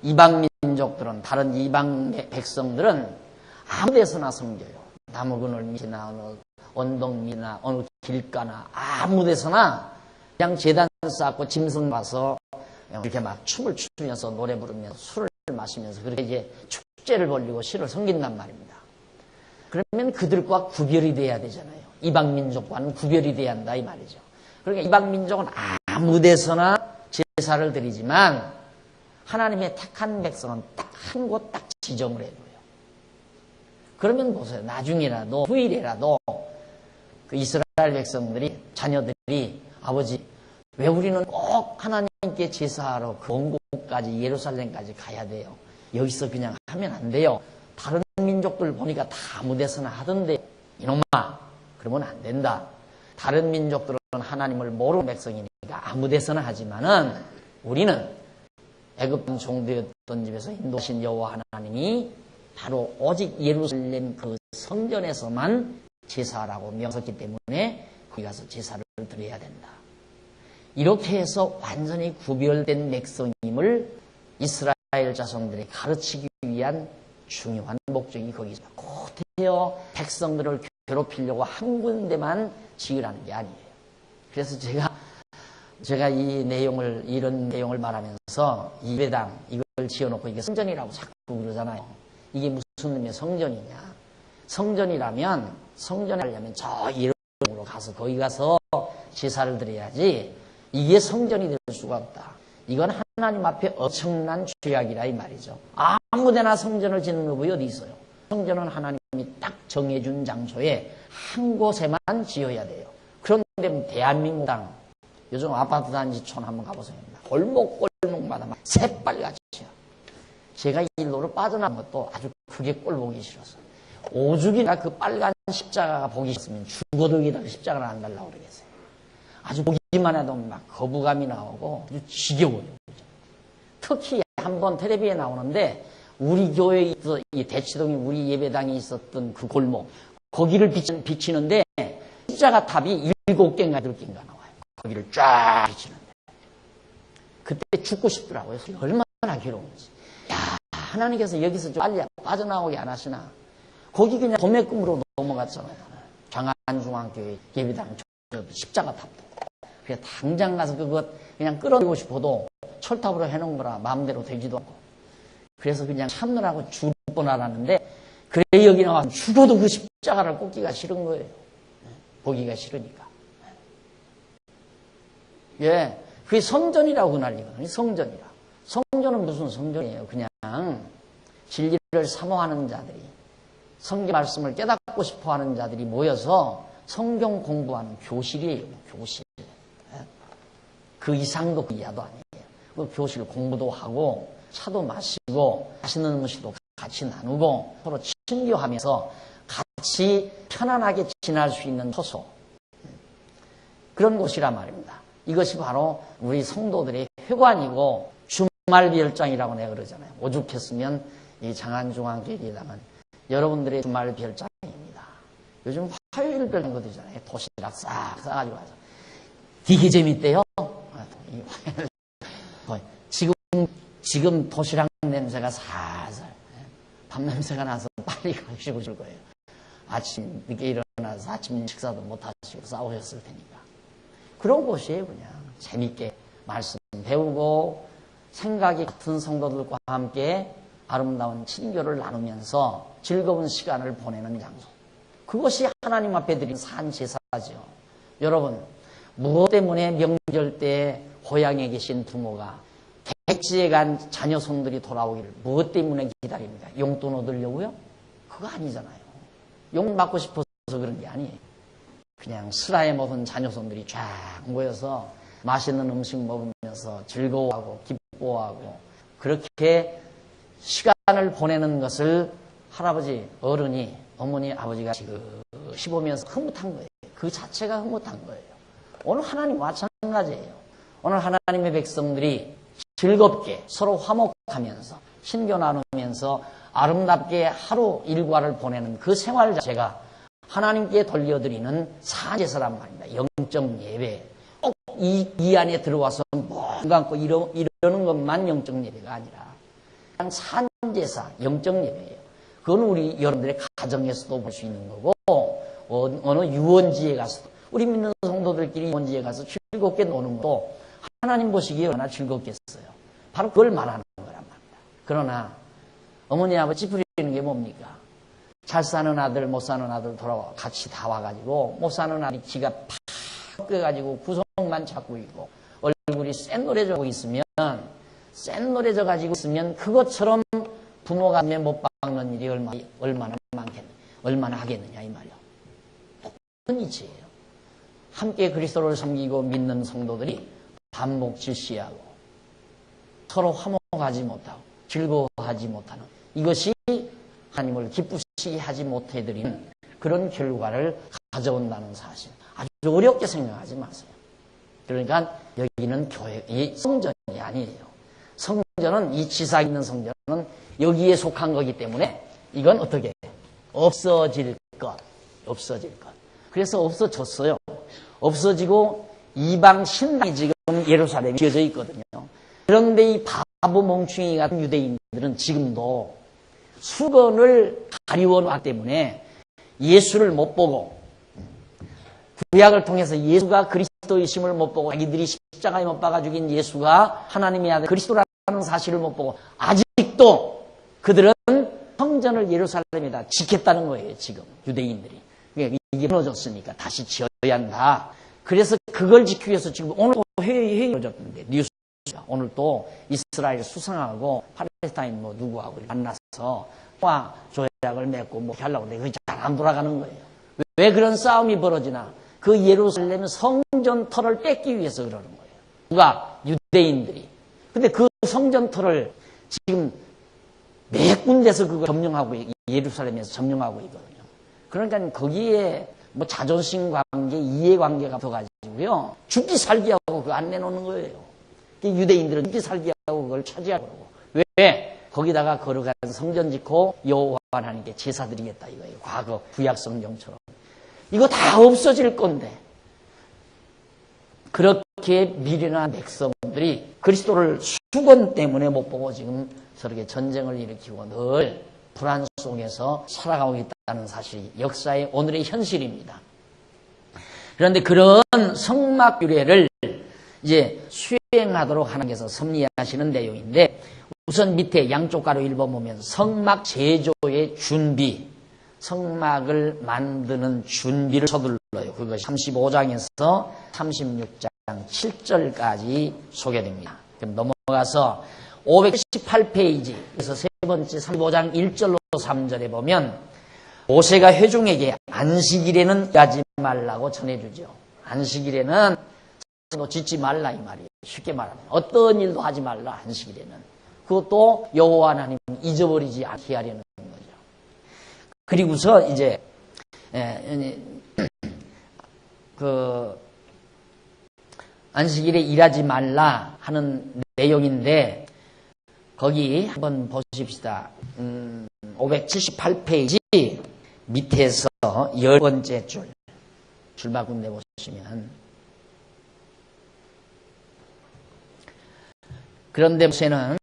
이방 민족들은, 다른 이방 백성들은 아무 데서나 섬겨요. 나무 그늘 밑이나 어느 언덕 밑이나 어느 길가나 아무 데서나 그냥 제단 쌓고 짐승 봐서 이렇게 막 춤을 추면서 노래 부르면서 술을 마시면서 그렇게 이제 축제를 벌리고 신을 섬긴단 말입니다. 그러면 그들과 구별이 돼야 되잖아요. 이방 민족과는 구별이 돼야 한다 이 말이죠. 그러니까 이방 민족은 아무 데서나 제사를 드리지만 하나님의 택한 백성은 딱 한 곳 딱 지정을 해줘요. 그러면 보세요. 나중이라도 후일이라도 그 이스라엘 백성들이, 자녀들이, 아버지 왜 우리는 꼭 하나님께 제사하러 그 원국까지 예루살렘까지 가야 돼요? 여기서 그냥 하면 안 돼요. 다른 민족들 보니까 다 아무 데서나 하던데 이놈아, 그러면 안 된다. 다른 민족들은 하나님을 모르는 백성이니까 아무 데서나 하지만은 우리는 애굽 종되었던 집에서 인도하신 여호와 하나님이 바로 오직 예루살렘 그 성전에서만 제사라고 명했기 때문에 거기 가서 제사를 드려야 된다. 이렇게 해서 완전히 구별된 백성임을 이스라엘 자손들이 가르치기 위한 중요한 목적이 거기 있습니다. 곧해요 백성들을 괴롭히려고 한 군데만 지으라는 게 아니에요. 그래서 제가 이런 내용을 말하면서 이 예배당 이걸 지어놓고 이게 성전이라고 자꾸 그러잖아요. 이게 무슨 의미의 성전이냐? 성전이라면 성전하려면 저 예루살렘으로 가서 거기 가서 제사를 드려야지 이게 성전이 될 수가 없다. 이건 하나님 앞에 엄청난 죄악이라 이 말이죠. 아무데나 성전을 짓는 법이 어디 있어요? 성전은 하나님이 딱 정해준 장소에 한 곳에만 지어야 돼요. 그런데 대한민국 땅, 요즘 아파트 단지촌 한번 가보세요. 골목마다 막 새빨갛지요. 제가 일로로 빠져나간 것도 아주 크게 꼴 보기 싫었어요. 오죽이나 그 빨간 십자가가 보기 싫으면 죽어도 여기다 십자가를 안 달라고 그러겠어요. 아주 보기만 해도 막 거부감이 나오고 아주 지겨워요. 특히 한번 텔레비에 나오는데 우리 교회에 있던 이 대치동에 우리 예배당이 있었던 그 골목, 거기를 비치는데 십자가 탑이 7개인가 8개인가 나와요. 거기를 쫙 비치는데 그때 죽고 싶더라고요. 얼마나 괴로운지. 야, 하나님께서 여기서 좀 빨리 빠져나오게 안 하시나. 거기 그냥 도매금으로 넘어갔잖아요. 장안중앙교회 예배당 십자가 탑도. 그래서 당장 가서 그것 그냥 끌어내고 싶어도 철탑으로 해놓은 거라 마음대로 되지도 않고. 그래서 그냥 참느라고 죽을 뻔하라는데, 그래 여기 나와서 죽어도 그 십자가를 꽂기가 싫은 거예요. 보기가 싫으니까. 예, 그게 성전이라고 난리거든요. 성전이라. 성전은 무슨 성전이에요? 그냥 진리를 사모하는 자들이, 성경 말씀을 깨닫고 싶어하는 자들이 모여서 성경 공부하는 교실이에요. 교실. 그 이상도 그 이하도 아니에요. 그 교실 공부도 하고 차도 마시고 맛있는 음식도 같이 나누고 서로 친교하면서 같이 편안하게 지낼 수 있는 처소, 그런 곳이란 말입니다. 이것이 바로 우리 성도들의 회관이고 주말 별장이라고 내가 그러잖아요. 오죽했으면 이 장안중앙교회당은 여러분들의 주말 별장입니다. 요즘 화요일 별장 거 되잖아요. 도시락 싹 싸가지고 와서 되게 재밌대요. 지금 도시락 냄새가 살살, 밥 냄새가 나서 빨리 가시고 싶을 거예요. 아침 늦게 일어나서 아침 식사도 못 하시고 싸우셨을 테니까. 그런 곳이에요. 그냥 재밌게 말씀 배우고 생각이 같은 성도들과 함께 아름다운 친교를 나누면서 즐거운 시간을 보내는 장소. 그것이 하나님 앞에 드린 산 제사죠. 여러분, 무엇 때문에 명절 때 고향에 계신 부모가 백지에 간 자녀 손들이 돌아오기를 무엇 때문에 기다립니까? 용돈 얻으려고요? 그거 아니잖아요. 용 받고 싶어서 그런 게 아니에요. 그냥 슬하에 먹은 자녀 손들이 쫙 모여서 맛있는 음식 먹으면서 즐거워하고 기뻐하고 그렇게 시간을 보내는 것을 할아버지, 어른이, 어머니, 아버지가 지그시 보면서 흐뭇한 거예요. 그 자체가 흐뭇한 거예요. 오늘 하나님 마찬가지예요. 오늘 하나님의 백성들이 즐겁게 서로 화목하면서 신교 나누면서 아름답게 하루 일과를 보내는 그 생활 자체가 하나님께 돌려드리는 산제사란 말입니다. 영적 예배. 꼭 이 안에 들어와서 뭔가 갖고 이러는 것만 영적 예배가 아니라 그냥 산제사, 영적 예배예요. 그건 우리 여러분들의 가정에서도 볼 수 있는 거고 어느 유원지에 가서도 우리 믿는 성도들끼리 유원지에 가서 즐겁게 노는 것도 하나님 보시기에 얼마나 즐겁겠어요. 바로 그걸 말하는 거란 말입니다. 그러나 어머니 아버지 부리는 게 뭡니까? 잘 사는 아들 못 사는 아들 돌아와 같이 다 와가지고 못 사는 아들이 기가 팍 껴가지고 구성만 잡고 있고 얼굴이 쌩노래져 있으면 그것처럼 부모가 못 박는 일이 얼마나 많겠느냐, 얼마나 하겠느냐 이 말이요. 똑같은 이치예요. 함께 그리스도를 섬기고 믿는 성도들이 반복질시하고 서로 화목하지 못하고 즐거워하지 못하는 이것이 하나님을 기쁘시게 하지 못해드리는 그런 결과를 가져온다는 사실. 아주 어렵게 생각하지 마세요. 그러니까 여기는 이 성전이 아니에요. 성전은 이 지상 있는 성전은 여기에 속한 거기 때문에 이건 어떻게 없어질 것. 그래서 없어졌어요. 없어지고 이방 신당이 지금 예루살렘에 지어져 있거든요. 그런데 이 바보 멍충이 같은 유대인들은 지금도 수건을 가리워 놨기 때문에 예수를 못 보고 구약을 통해서 예수가 그리스도이심을 못 보고 자기들이 십자가에 못 박아 죽인 예수가 하나님의 아들 그리스도라는 사실을 못 보고 아직도 그들은 성전을 예루살렘에다 짓겠다는 거예요. 지금 유대인들이. 이게 무너졌으니까 다시 지어야 한다. 그래서 그걸 지키기 위해서 지금 오늘 또 회의 열어졌는데 뉴스 오늘 또 이스라엘 수상하고 팔레스타인 누구하고 만나서 조약을 맺고 하려고 하는데 그게 잘 안 돌아가는 거예요. 왜 그런 싸움이 벌어지나? 그 예루살렘 성전터를 뺏기 위해서 그러는 거예요. 누가? 유대인들이. 근데 그 성전터를 지금 몇 군데서 그거 점령하고, 예루살렘에서 점령하고 있거든요. 그러니까 거기에 뭐 자존심 관계, 이해 관계가 붙어가지고요. 죽기 살기 하고 그거 안 내놓는 거예요. 유대인들은 죽기 살기 하고 그걸 차지하고. 왜? 거기다가 걸어간 성전 짓고 여호와 하나님께 제사 드리겠다 이거예요. 과거 구약 성경처럼. 이거 다 없어질 건데. 그렇게 미련한 백성들이 그리스도를 수건 때문에 못 보고 지금 저렇게 전쟁을 일으키고 늘 불안 속에서 살아가고 있다는 사실이 역사의 오늘의 현실입니다. 그런데 그런 성막 규례를 이제 수행하도록 하나님께서 섭리하시는 내용인데, 우선 밑에 양쪽 가로 1번 보면 성막 제조의 준비, 성막을 만드는 준비를 서둘러요. 그것이 35장에서 36장 7절까지 소개됩니다. 그럼 넘어가서 518페이지, 그래서 세 번째 35장 1절로 3절에 보면 모세가 회중에게 안식일에는 일하지 말라고 전해주죠. 안식일에는 너 짓지 말라 이 말이에요. 쉽게 말하면 어떤 일도 하지 말라. 안식일에는 그것도 여호와 하나님 잊어버리지 않게 하려는 거죠. 그리고서 이제 그 안식일에 일하지 말라 하는 내용인데, 거기 한번 보십시다. 578페이지 밑에서 10번째 줄 줄바군데 보시면, 그런데 모세는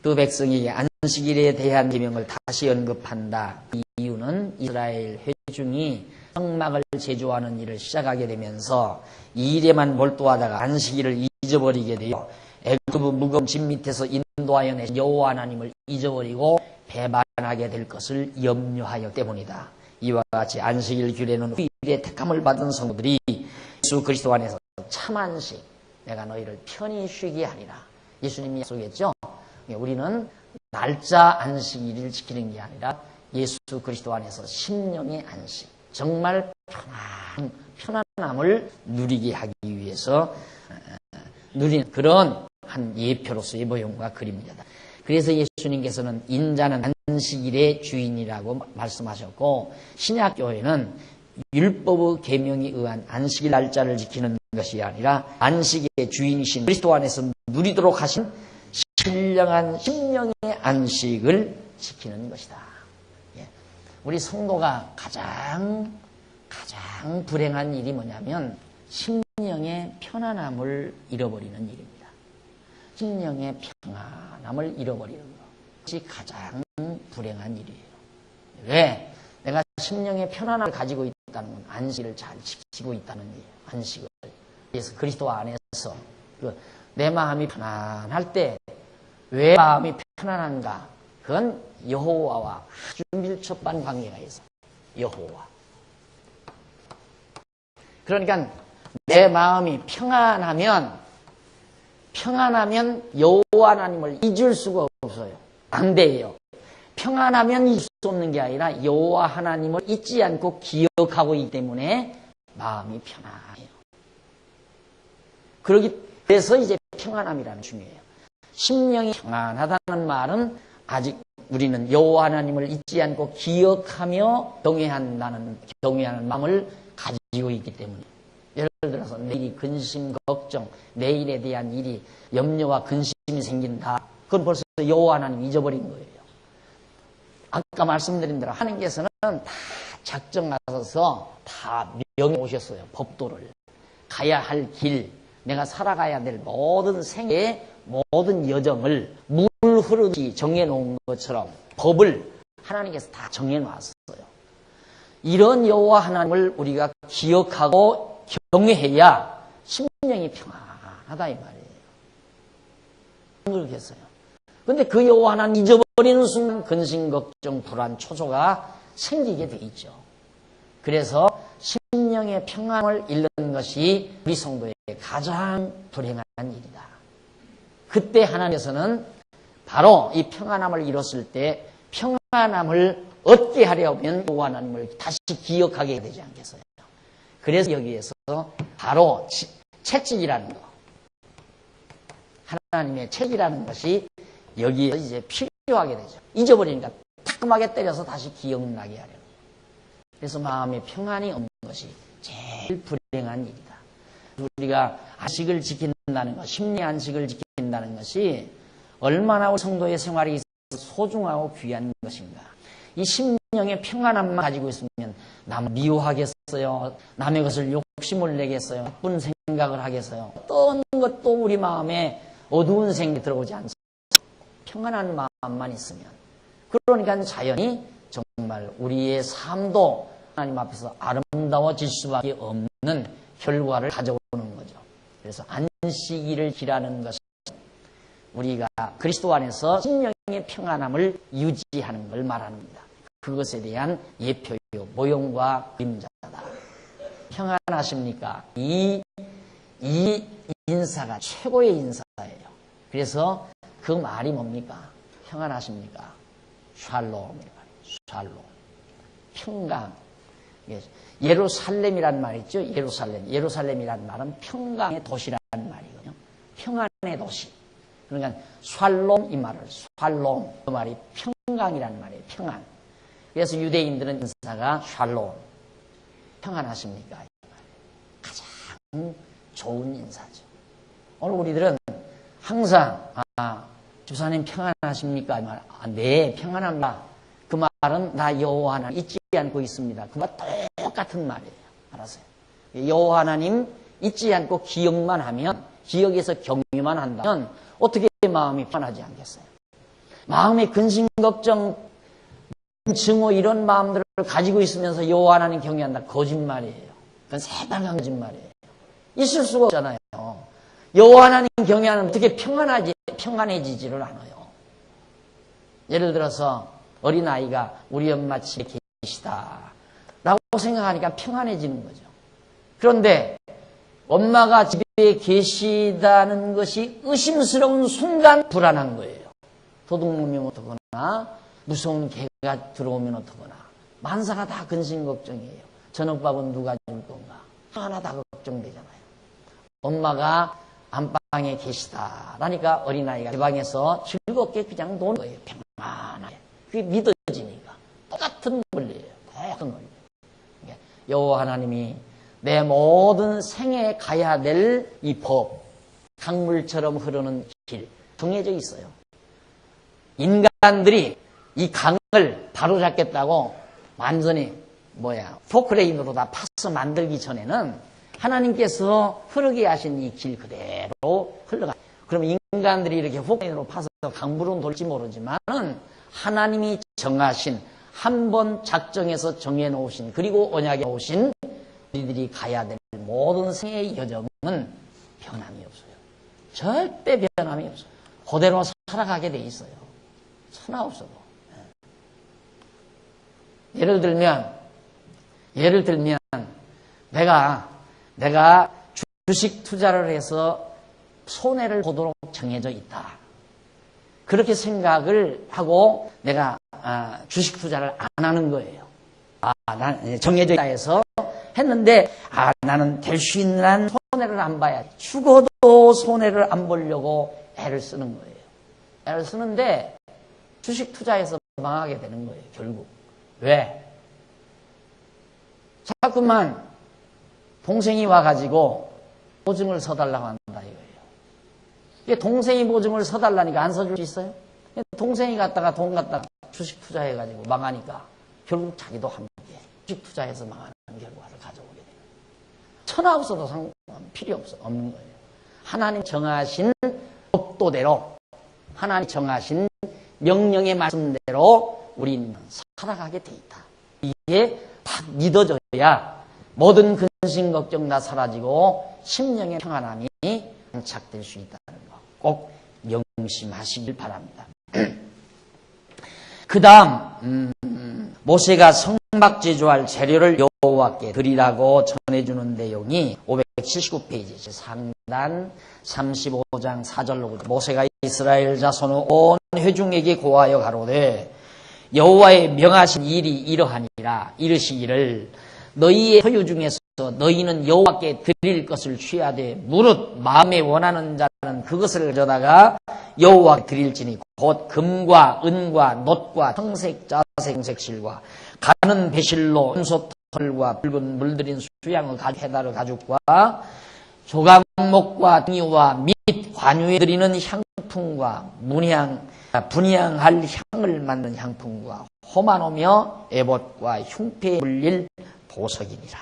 그 백성에게 안식일에 대한 계명을 다시 언급한다. 이 이유는 이스라엘 회중이 성막을 제조하는 일을 시작하게 되면서 이 일에만 몰두하다가 안식일을 잊어버리게 되어 애굽 무거운 짐 밑에서 인도하여 내신 여호와 하나님을 잊어버리고 배반하게 될 것을 염려하여 때문이다. 이와 같이 안식일 규례는 후일에 택함을 받은 성도들이 예수 그리스도 안에서 참 안식, 내가 너희를 편히 쉬게 하리라. 예수님이 약속했죠. 우리는 날짜 안식일을 지키는 게 아니라 예수 그리스도 안에서 심령의 안식, 정말 편안함을 누리게 하기 위해서 누리는 그런 한 예표로서의 모형과 그림입니다. 그래서 예수님께서는 인자는 안식일의 주인이라고 말씀하셨고, 신약교회는 율법의 계명에 의한 안식일 날짜를 지키는 것이 아니라 안식의 주인이신 그리스도 안에서 누리도록 하신 신령한 심령의 안식을 지키는 것이다. 우리 성도가 가장 불행한 일이 뭐냐면 심령의 편안함을 잃어버리는 일입니다. 심령의 평안함을 잃어버리는 것이 가장 불행한 일이에요. 왜? 내가 심령의 편안함을 가지고 있다는 건 안식을 잘 지키고 있다는 일이에요. 안식을. 그래서 그리스도 안에서 내 마음이 편안할 때 왜 마음이 편안한가? 그건 여호와와 아주 밀접한 관계가 있어. 여호와. 그러니까 내 마음이 평안하면 여호와 하나님을 잊을 수가 없어요. 반대예요. 평안하면 잊을 수 없는 게 아니라 여호와 하나님을 잊지 않고 기억하고 있기 때문에 마음이 편안해요. 그래서 이제 평안함이라는 중요해요. 심령이 평안하다는 말은 아직 우리는 여호와 하나님을 잊지 않고 기억하며 경외하는 마음을 가지고 있기 때문에, 예를 들어서 내일이 근심, 걱정, 내일에 대한 일이 염려와 근심이 생긴다. 그건 벌써 여호와 하나님 잊어버린 거예요. 아까 말씀드린 대로 하나님께서는 다 작정하셔서 다 명해오셨어요. 법도를. 가야 할 길, 내가 살아가야 될 모든 생애의 모든 여정을 물 흐르듯이 정해놓은 것처럼 법을 하나님께서 다 정해놨어요. 이런 여호와 하나님을 우리가 기억하고 경외해야 심령이 평안하다 이 말이에요. 그렇게 했어요. 근데 그 여호와 하나님 잊어버리는 순간 근심, 걱정, 불안, 초조가 생기게 돼 있죠. 그래서 심령의 평안을 잃는 것이 우리 성도의 가장 불행한 일이다. 그때 하나님께서는 바로 이 평안함을 잃었을 때 평안함을 얻게 하려면 여호와 하나님을 다시 기억하게 되지 않겠어요? 그래서 여기에서 바로 채찍이라는 거, 하나님의 책이라는 것이 여기에 이제 필요하게 되죠. 잊어버리니까 따끔하게 때려서 다시 기억나게 하려는 거예요. 그래서 마음에 평안이 없는 것이 제일 불행한 일이다. 우리가 안식을 지킨다는 것, 심리 안식을 지킨다는 것이 얼마나 성도의 생활이 소중하고 귀한 것인가. 이 심령의 평안함만 가지고 있으면 남 미워하겠어요? 남의 것을 욕심을 내겠어요? 나쁜 생각을 하겠어요? 어떤 것도 우리 마음에 어두운 생각이 들어오지 않습니다. 평안한 마음만 있으면. 그러니까 자연히 정말 우리의 삶도 하나님 앞에서 아름다워질 수밖에 없는 결과를 가져오는 거죠. 그래서 안식일을 기라는 것은 우리가 그리스도 안에서 심령의 평안함을 유지하는 걸 말합니다. 그것에 대한 예표요, 모형과 그림자다. 평안하십니까? 이 인사가 최고의 인사예요. 그래서 그 말이 뭡니까? 평안하십니까? 샬롬이란 말이에요. 샬롬. 평강. 예루살렘이란 말 있죠? 예루살렘이란 말은 평강의 도시라는 말이거든요. 평안의 도시. 그러니까 샬롬 이 말을 샬롬 그 말이 평강이라는 말이에요. 평안. 그래서 유대인들은 인사가 샬롬. 평안하십니까? 가장 좋은 인사죠. 오늘 우리들은 항상 집사님 평안하십니까? 네, 평안합니다. 그 말은 나 여호와 하나님 잊지 않고 있습니다. 그 말 똑같은 말이에요. 알았어요? 여호와 하나님 잊지 않고 기억만 하면, 기억에서 경유만 한다면 어떻게 마음이 편하지 않겠어요? 마음의 근심, 걱정, 증오 이런 마음들을 가지고 있으면서 여호와 하나님 경외한다. 거짓말이에요. 그건 새빨간 거짓말이에요. 있을 수가 없잖아요. 여호와 하나님 경외하면 어떻게 평안해지지를 않아요. 예를 들어서 어린아이가 우리 엄마 집에 계시다 라고 생각하니까 평안해지는 거죠. 그런데 엄마가 집에 계시다는 것이 의심스러운 순간 불안한 거예요. 도둑놈이 어떡하나, 무서운 개가 들어오면 어떡하나. 만사가 다 근심 걱정이에요. 저녁밥은 누가 줄 건가. 하나 다 걱정되잖아요. 엄마가 안방에 계시다 라니까 어린아이가 그 방에서 즐겁게 그냥 노는 거예요. 평안하게. 그게 믿어지니까. 똑같은 원리예요. 똑같은 원리. 여호와 하나님이 내 모든 생에 가야 될 이 법, 강물처럼 흐르는 길 정해져 있어요. 인간들이 이 강을 바로잡겠다고 완전히 포크레인으로 다 파서 만들기 전에는 하나님께서 흐르게 하신 이 길 그대로 흘러가. 그러면 인간들이 이렇게 포크레인으로 파서 강물은 돌지 모르지만 하나님이 정하신, 한 번 작정해서 정해놓으신, 그리고 언약에 놓으신 우리들이 가야 될 모든 생의 여정은 변함이 없어요. 절대 변함이 없어요. 그대로 살아가게 돼 있어요. 천하 없어도. 예를 들면 내가 주식 투자를 해서 손해를 보도록 정해져 있다. 그렇게 생각을 하고 내가 주식 투자를 안 하는 거예요. 난 정해져 있다 해서 했는데 나는 될 수 있는 한 손해를 안 봐야 돼. 죽어도 손해를 안 보려고 애를 쓰는 거예요. 애를 쓰는데 주식 투자해서 망하게 되는 거예요. 결국. 왜? 자꾸만 동생이 와가지고 보증을 서달라고 한다 이거예요. 동생이 보증을 서달라니까 안 서줄 수 있어요? 동생이 갔다가 돈 갖다가 주식 투자해가지고 망하니까 결국 자기도 함께 주식 투자해서 망하는 결과를 가져오게 돼요. 천하 없어도 필요 없는 거예요. 하나님 정하신 법도대로, 하나님 정하신 명령의 말씀대로 우리는 살아가게 돼 있다. 이게 다 믿어져야 모든 근심 걱정 다 사라지고 심령의 평안함이 안착될 수 있다는 거 꼭 명심하시길 바랍니다. 그 다음 모세가 성막제조할 재료를 여호와께 드리라고 전해주는 내용이 579페이지 상단 35장 4절로 모세가 이스라엘 자손의 온 회중에게 고하여 가로되 여호와의 명하신 일이 이러하니라. 이르시기를 너희의 소유 중에서 너희는 여호와께 드릴 것을 취하되 무릇 마음에 원하는 자는 그것을 가져다가 여호와께 드릴지니 곧 금과 은과 놋과 청색 자색 색실과 가는 배실로 은소털과 붉은 물들인 수양의 해다르 가죽과 조각목과 등유와 및 관유에 드리는 향품과 분향할 향을 만든 향품과 호마노며 에봇과 흉패에 물릴 보석이니라.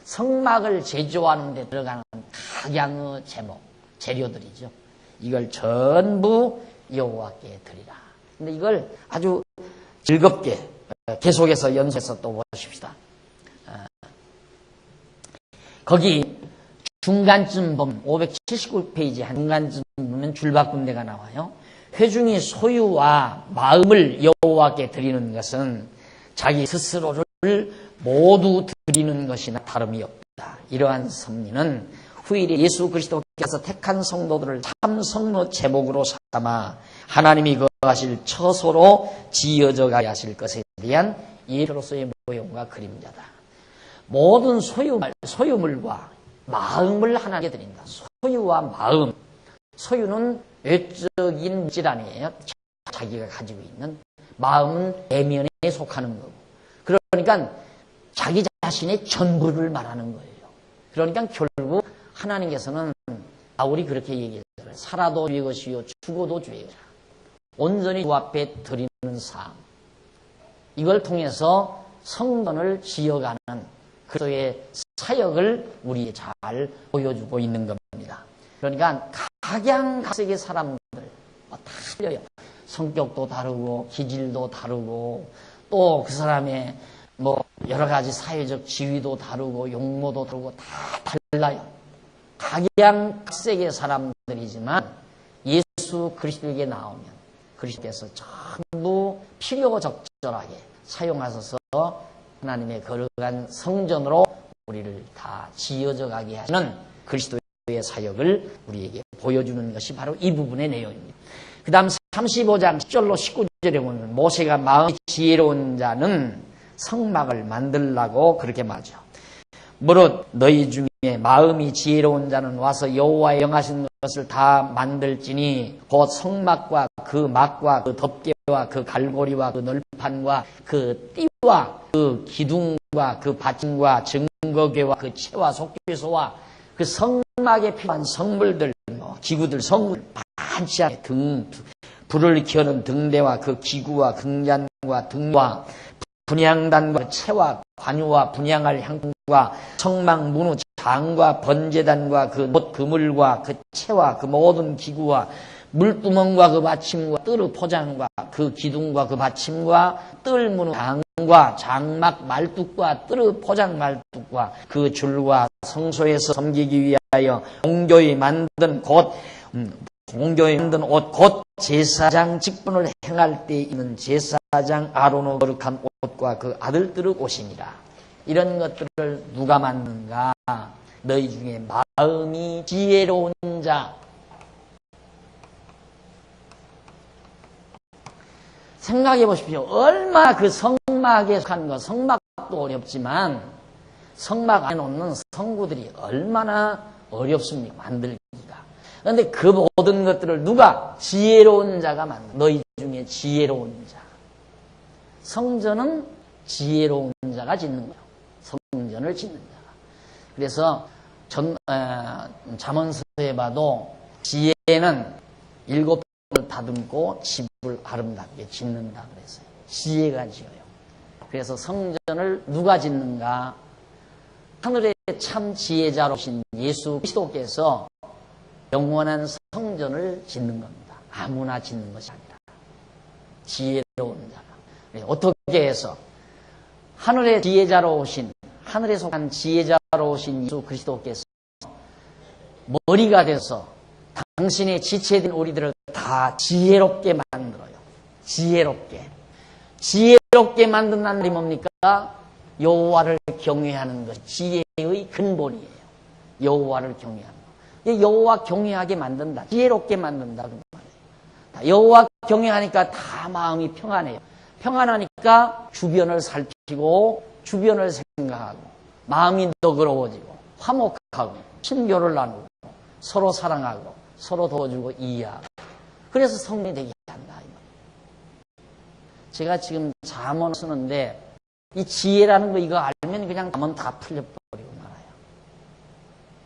성막을 제조하는 데 들어가는 각양의 재료들이죠. 이걸 전부 여호와께 드리라. 근데 이걸 아주 즐겁게 계속해서 연속해서 또 보십시다. 거기 중간쯤 보면 579페이지 한 중간쯤 보면 줄바꾼 데가 나와요. 회중이 소유와 마음을 여호와께 드리는 것은 자기 스스로를 모두 드리는 것이나 다름이 없다. 이러한 섭리는 후일에 예수 그리스도께서 택한 성도들을 참 성로 제목으로 삼아 하나님이 거하실 처소로 지어져 가게 하실 것에 대한 예표로서의 모형과 그림자다. 모든 소유물과 마음을 하나님께 드린다. 소유와 마음. 소유는 외적인 물질 아니에요. 자기가 가지고 있는. 마음은 내면에 속하는 거고. 그러니까 자기 자신의 전부를 말하는 거예요. 그러니까 결국 하나님께서는 바울이 그렇게 얘기했어요. 살아도 주의 것이요 죽어도 주의 것이라. 온전히 주 앞에 드리는 삶. 이걸 통해서 성전을 지어가는 그리스도의 사역을 우리에 잘 보여주고 있는 겁니다. 그러니까 각양각색의 사람들 다 틀려요. 성격도 다르고 기질도 다르고 또 그 사람의 여러 가지 사회적 지위도 다르고 용모도 다르고 다 달라요. 각양각색의 사람들이지만 예수 그리스도에게 나오면 그리스도께서 전부 필요적절하게 사용하셔서 하나님의 거룩한 성전으로 우리를 다 지어져 가게 하시는 그리스도의 사역을 우리에게 보여주는 것이 바로 이 부분의 내용입니다. 그 다음 35장 10절로 19절에 보면 모세가 마음이 지혜로운 자는 성막을 만들라고 그렇게 말하죠. 무릇 너희 중에 마음이 지혜로운 자는 와서 여호와의 영하신 것을 다 만들지니 곧 성막과 그 막과 그 덮개와 그 갈고리와 그 널판과 그 띠와 그 기둥과 그 받침과 증거궤와 그 채와 속죄소와 그 성막에 필요한 성물들 기구들 성물 반치하게 불을 켜는 등대와 그 기구와 등잔과 등과 분향단과 채와 관유와 분향할 향품과 성막 문우 장과 번제단과 그 못 그물과 그 채와 그 모든 기구와 물두멍과 그 받침과 뜰의 포장과 그 기둥과 그 받침과 뜰 문우 장과 장막 말뚝과 뜰의 포장 말뚝과 그 줄과 성소에서 섬기기 위하여 공교히 만든 옷 곧 제사장 직분을 행할 때 입는 제사장 아론의 거룩한 옷과 그 아들들의 옷이니라. 이런 것들을 누가 만드는가? 너희 중에 마음이 지혜로운 자. 생각해 보십시오. 얼마나 그 성막에 속한 것, 성막도 어렵지만 성막 안에 놓는 성구들이 얼마나 어렵습니까? 만들기가. 그런데 그 모든 것들을 누가? 지혜로운 자가 만든. 너희 중에 지혜로운 자. 성전은 지혜로운 자가 짓는 거예요. 성전을 짓는 자가. 그래서 잠언서에 봐도 지혜는 7번을 다듬고 집을 아름답게 짓는다 그랬어요. 지혜가 지어요. 그래서 성전을 누가 짓는가? 하늘의 참 지혜자로신 예수 그리스도께서 영원한 성전을 짓는 겁니다. 아무나 짓는 것이 아니라 지혜로운 자가. 어떻게 해서 하늘의 지혜자로 오신, 하늘에 속한 지혜자로 오신 예수 그리스도께서 머리가 돼서 당신의 지체된 우리들을 다 지혜롭게 만들어요. 지혜롭게 만든다는 말이 뭡니까? 여호와를 경외하는 것이 지혜의 근본이에요. 여호와를 경외하는 것. 여호와 경외하게 만든다. 지혜롭게 만든다. 그 말이에요. 여호와 경외하니까 다 마음이 평안해요. 평안하니까 주변을 살피고 주변을 생각하고 마음이 너그러워지고 화목하고 친교를 나누고 서로 사랑하고 서로 도와주고 이해하고 그래서 성령이 되게 한다. 제가 지금 잠언 쓰는데 이 지혜라는 거 이거 알면 그냥 잠언 다 풀려버리고 말아요.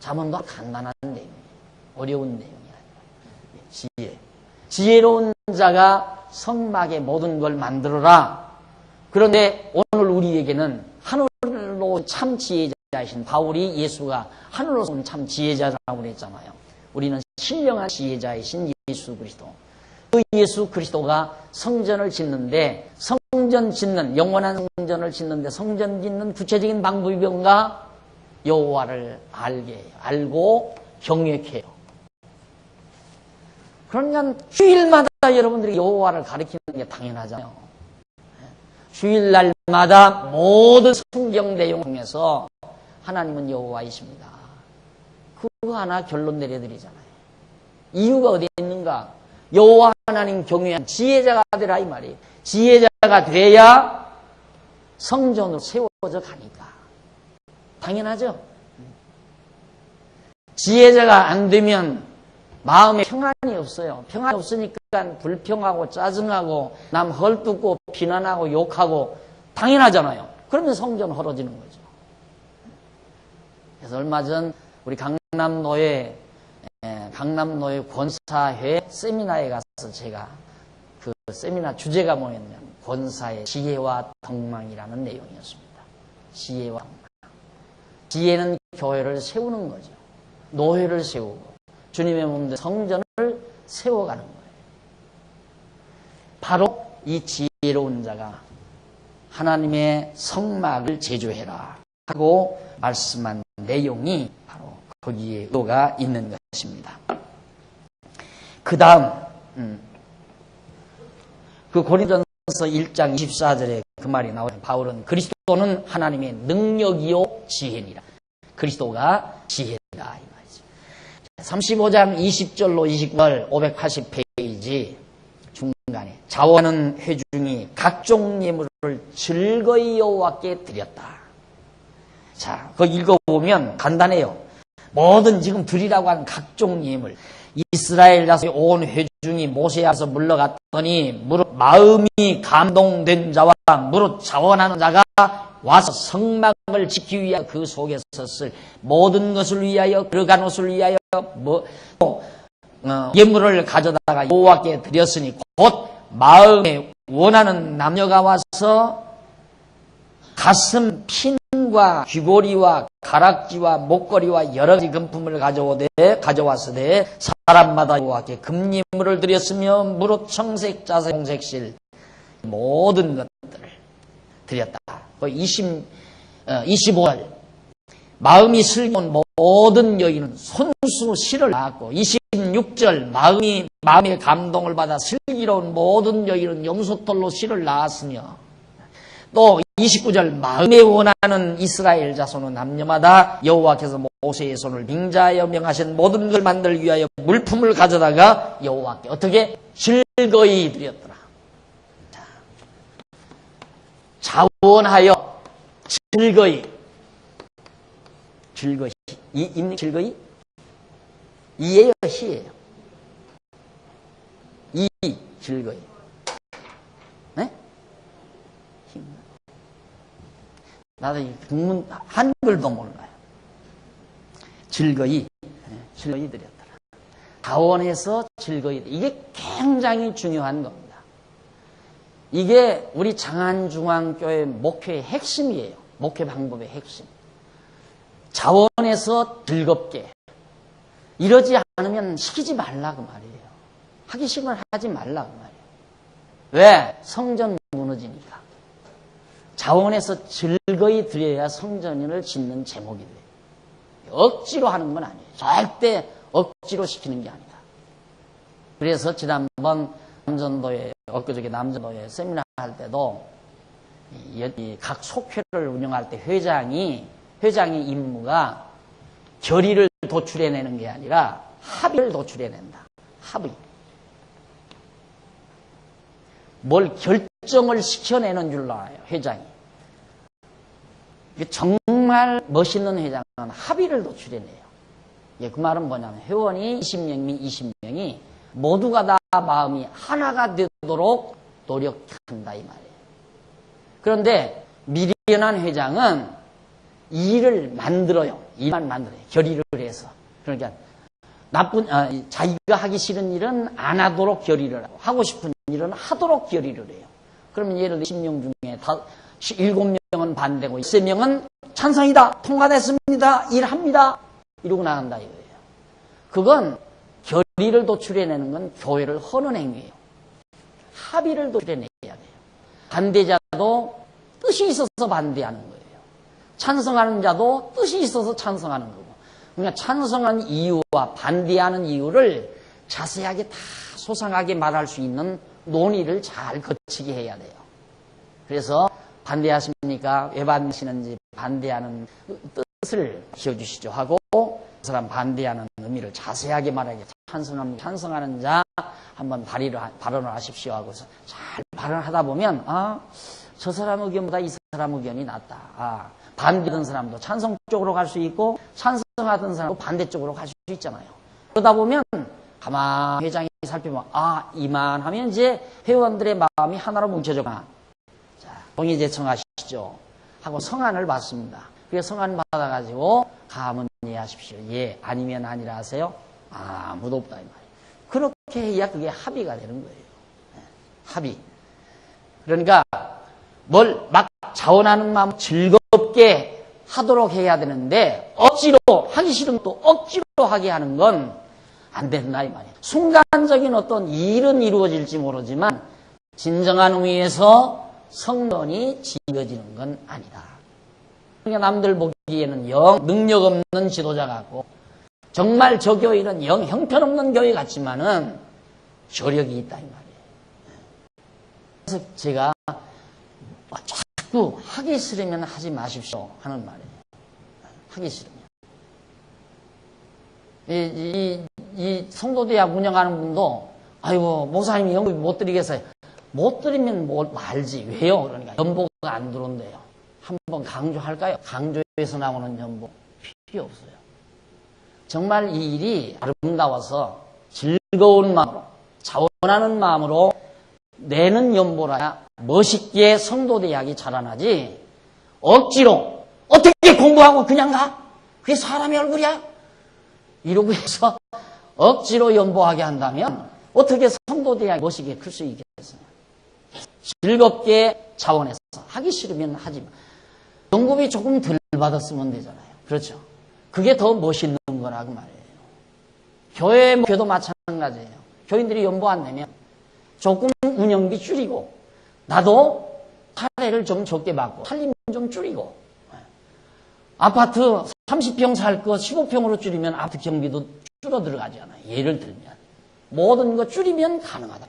잠언도 간단한 내용이에요. 어려운 내용이 아니라 지혜. 지혜로운 자가 성막에 모든 걸 만들어라. 그런데 오늘 우리에게는 하늘로 참 지혜자이신 바울이 예수가 하늘로서 온 참 지혜자라고 그랬잖아요. 우리는 신령한 지혜자이신 예수 그리스도. 그 예수 그리스도가 성전을 짓는데 성전 짓는 영원한 성전을 짓는데 성전 짓는 구체적인 방법이 뭔가 여호와를 알게 해요. 알고 경외케 해요. 그러니까 주일마다 여러분들이 여호와를 가리키는 게 당연하잖아요. 주일날마다 모든 성경 내용 중에서 하나님은 여호와이십니다. 그거 하나 결론 내려드리잖아요. 이유가 어디에 있는가? 여호와 하나님 경외한 지혜자가 되라 이 말이에요. 지혜자가 돼야 성전으로 세워져 가니까. 당연하죠? 지혜자가 안 되면 마음에 평안이 없어요. 평안이 없으니까 불평하고 짜증하고 남 헐뜯고 비난하고 욕하고 당연하잖아요. 그러면 성전 헐어지는 거죠. 그래서 얼마 전 우리 강남노예 권사회 세미나에 가서 제가 그 세미나 주제가 뭐였냐면 권사의 지혜와 덕망이라는 내용이었습니다. 지혜와 덕망. 지혜는 교회를 세우는 거죠. 노회를 세우고 주님의 몸된 성전을 세워가는 거예요. 바로 이 지혜로운 자가 하나님의 성막을 제조해라 하고 말씀한 내용이 바로 거기에 의도가 있는 것입니다. 그 다음 그 고린도전서 1장 24절에 그 말이 나오죠. 바울은 그리스도는 하나님의 능력이요 지혜니라. 그리스도가 지혜다 이 말이죠. 35장 20절로 29절 580페이지 중간에 자원하는 회중이 각종 예물을 즐거이 여호와께 드렸다. 자, 그거 읽어보면 간단해요. 뭐든 지금 드리라고 한 각종 예물. 이스라엘 자손의 온 회중이 모세 앞에서 물러갔더니 무릇 마음이 감동된 자와 무릇 자원하는 자가 와서 성막을 지키기 위하여 그 속에서 쓸 모든 것을 위하여 들어간 옷을 위하여 예물을 가져다가 여호와께 드렸으니 곧 마음에 원하는 남녀가 와서 가슴 핀과 귀고리와 가락지와 목걸이와 여러 가지 금품을 가져왔으되 사람마다 여호와께 금예물을 드렸으며 무릇 청색, 자색, 홍색실 모든 것들을 드렸다. 25절 마음이 슬기로운 모든 여인은 손수 실을 낳았고 26절 마음의 감동을 받아 슬기로운 모든 여인은 염소털로 실을 낳았으며 또 29절 마음에 원하는 이스라엘 자손은 남녀마다 여호와께서 모세의 손을 빙자하여 명하신 모든 걸 만들기 위하여 물품을 가져다가 여호와께 어떻게 즐거이 드렸더라. 자원하여 즐거이 입니 즐거이 이예요 시예요 이 즐거이 네? 나도 이 국문 한글도 몰라요. 즐거이 드렸더라. 자원해서 즐거이 이게 굉장히 중요한 겁니다. 이게 우리 장안중앙교회 목회의 핵심이에요. 목회 방법의 핵심. 자원해서 즐겁게. 이러지 않으면 시키지 말라 그 말이에요. 하기 싫으면 하지 말라 그 말이에요. 왜? 성전 무너지니까. 자원해서 즐거이 드려야 성전을 짓는 제목이 돼요. 억지로 하는 건 아니에요. 절대 억지로 시키는 게 아니다. 그래서 지난번 엊그저께 남전도에 세미나 할 때도 각 속회를 운영할 때 회장의 임무가 결의를 도출해내는 게 아니라 합의를 도출해낸다. 합의. 뭘 결정을 시켜내는 줄 알아요. 회장이. 정말 멋있는 회장은 합의를 도출해내요. 그 말은 뭐냐면 회원이 20명이면 20명이 모두가 다 마음이 하나가 되도록 노력한다 이 말이에요. 그런데 미련한 회장은 일을 만들어요. 일만 만들어요. 결의를 해서. 그러니까 자기가 하기 싫은 일은 안 하도록 결의를 하고 싶은 일은 하도록 결의를 해요. 그러면 예를 들어 10명 중에 7명은 반대고 13명은 찬성이다. 통과됐습니다. 일합니다. 이러고 나간다 이거예요. 그건 결의를 도출해내는 건 교회를 허는 행위예요. 합의를 도출해내야 돼요. 반대자도 뜻이 있어서 반대하는 거예요. 찬성하는 자도 뜻이 있어서 찬성하는 거고. 그러니까 찬성한 이유와 반대하는 이유를 자세하게 다 소상하게 말할 수 있는 논의를 잘 거치게 해야 돼요. 그래서 반대하십니까? 왜 반대하시는지 반대하는 뜻을 지어주시죠 하고 그 사람 반대하는 의미를 자세하게 말하게 찬성하는 자 한번 발언을 하십시오 하고서 잘 발언하다 보면 저 사람 의견보다 이 사람 의견이 낫다. 반대하던 사람도 찬성 쪽으로 갈 수 있고 찬성하던 사람도 반대쪽으로 갈 수 있잖아요. 그러다 보면 가만히 회장이 살펴보면 이만하면 이제 회원들의 마음이 하나로 뭉쳐져가. 자, 동의 제청하시죠 하고 성안을 받습니다. 그래서 성안 받아가지고 가문 이해하십시오. 예, 아니면 아니라 하세요. 아무도 없다 이 말이에요. 그렇게 해야 그게 합의가 되는 거예요. 합의. 그러니까 뭘 막 자원하는 마음 즐겁게 하도록 해야 되는데 억지로 하기 싫으면 또 억지로 하게 하는 건 안 된다 이 말이에요. 순간적인 어떤 일은 이루어질지 모르지만 진정한 의미에서 성전이 지어지는 건 아니다. 그러니까 남들 보기에는 영 능력 없는 지도자 같고 정말 저 교회는 영 형편없는 교회 같지만은 조력이 있다 이 말이에요. 그래서 제가 자꾸 하기 싫으면 하지 마십시오 하는 말이에요. 하기 싫으면. 이 성도대학 운영하는 분도 아이고 목사님이 연구비 못 드리겠어요. 못 드리면 뭘 말지. 왜요? 그러니까 연보가 안 들어온대요. 한번 강조할까요? 강조에서 나오는 연보 필요 없어요. 정말 이 일이 아름다워서 즐거운 마음으로 자원하는 마음으로 내는 연보라야 멋있게 성도대학이 자라나지 억지로 어떻게 공부하고 그냥 가? 그게 사람의 얼굴이야? 이러고 해서 억지로 연보하게 한다면 어떻게 성도대학이 멋있게 클 수 있겠어요? 즐겁게 자원해서 하기 싫으면 하지 마. 연구비 조금 덜 받았으면 되잖아요. 그렇죠? 그게 더 멋있는 거라고 말이에요. 교회 목회도 마찬가지예요. 교인들이 연보 안 내면 조금 운영비 줄이고 나도 사례를 좀 적게 받고 살림 좀 줄이고 아파트 30평 살 거 15평으로 줄이면 아파트 경비도 줄어들어가잖아요. 예를 들면 모든 거 줄이면 가능하다.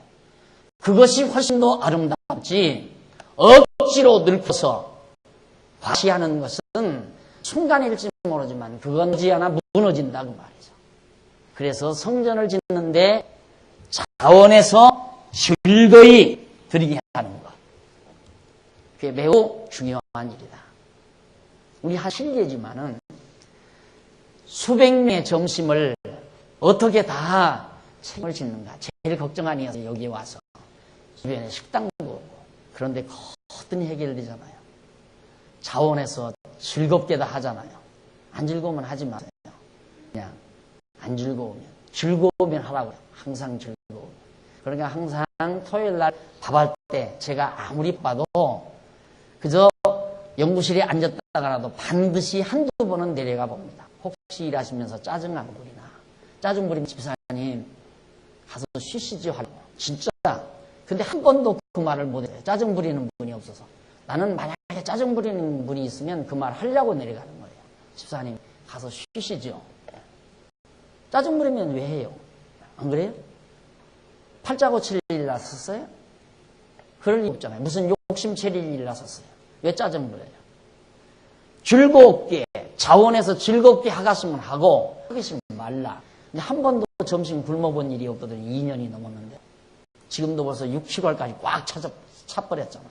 그것이 훨씬 더 아름답지 억지로 늙어서 과시하는 것은 순간일지 모르지만 그건 머지않아 무너진다고 말이죠. 그래서 성전을 짓는데 자원해서 즐거이 드리게 하는 것. 그게 매우 중요한 일이다. 우리 실례지만은 수백 명의 점심을 어떻게 다 책임을 짓는가. 제일 걱정하는 이어서 여기 와서 주변에 식당도 오고 그런데 거뜬히 해결되잖아요. 자원해서 즐겁게 다 하잖아요. 안 즐거우면 하지 마세요. 그냥 안 즐거우면 하라고요. 항상 즐거우면. 그러니까 항상 토요일 날 밥할 때 제가 아무리 봐도 그저 연구실에 앉았다가라도 반드시 한두 번은 내려가 봅니다. 혹시 일하시면서 짜증 안 부리나. 짜증 부리면 집사님 가서 쉬시지 하고. 진짜. 근데 한 번도 그 말을 못해요. 짜증 부리는 분이 없어서. 나는 만약에 짜증 부리는 분이 있으면 그 말 하려고 내려가는 거예요. 집사님 가서 쉬시죠. 짜증 부리면 왜 해요? 안 그래요? 팔자고 칠 일 났었어요? 그럴 일 없잖아요. 무슨 욕심 차릴 일 났었어요? 왜 짜증 부려요? 즐겁게 자원해서 즐겁게 하갔으면 하고 하기 싫으면 말라. 한 번도 점심 굶어본 일이 없거든요. 2년이 넘었는데 지금도 벌써 6, 7월까지 꽉 차버렸잖아요.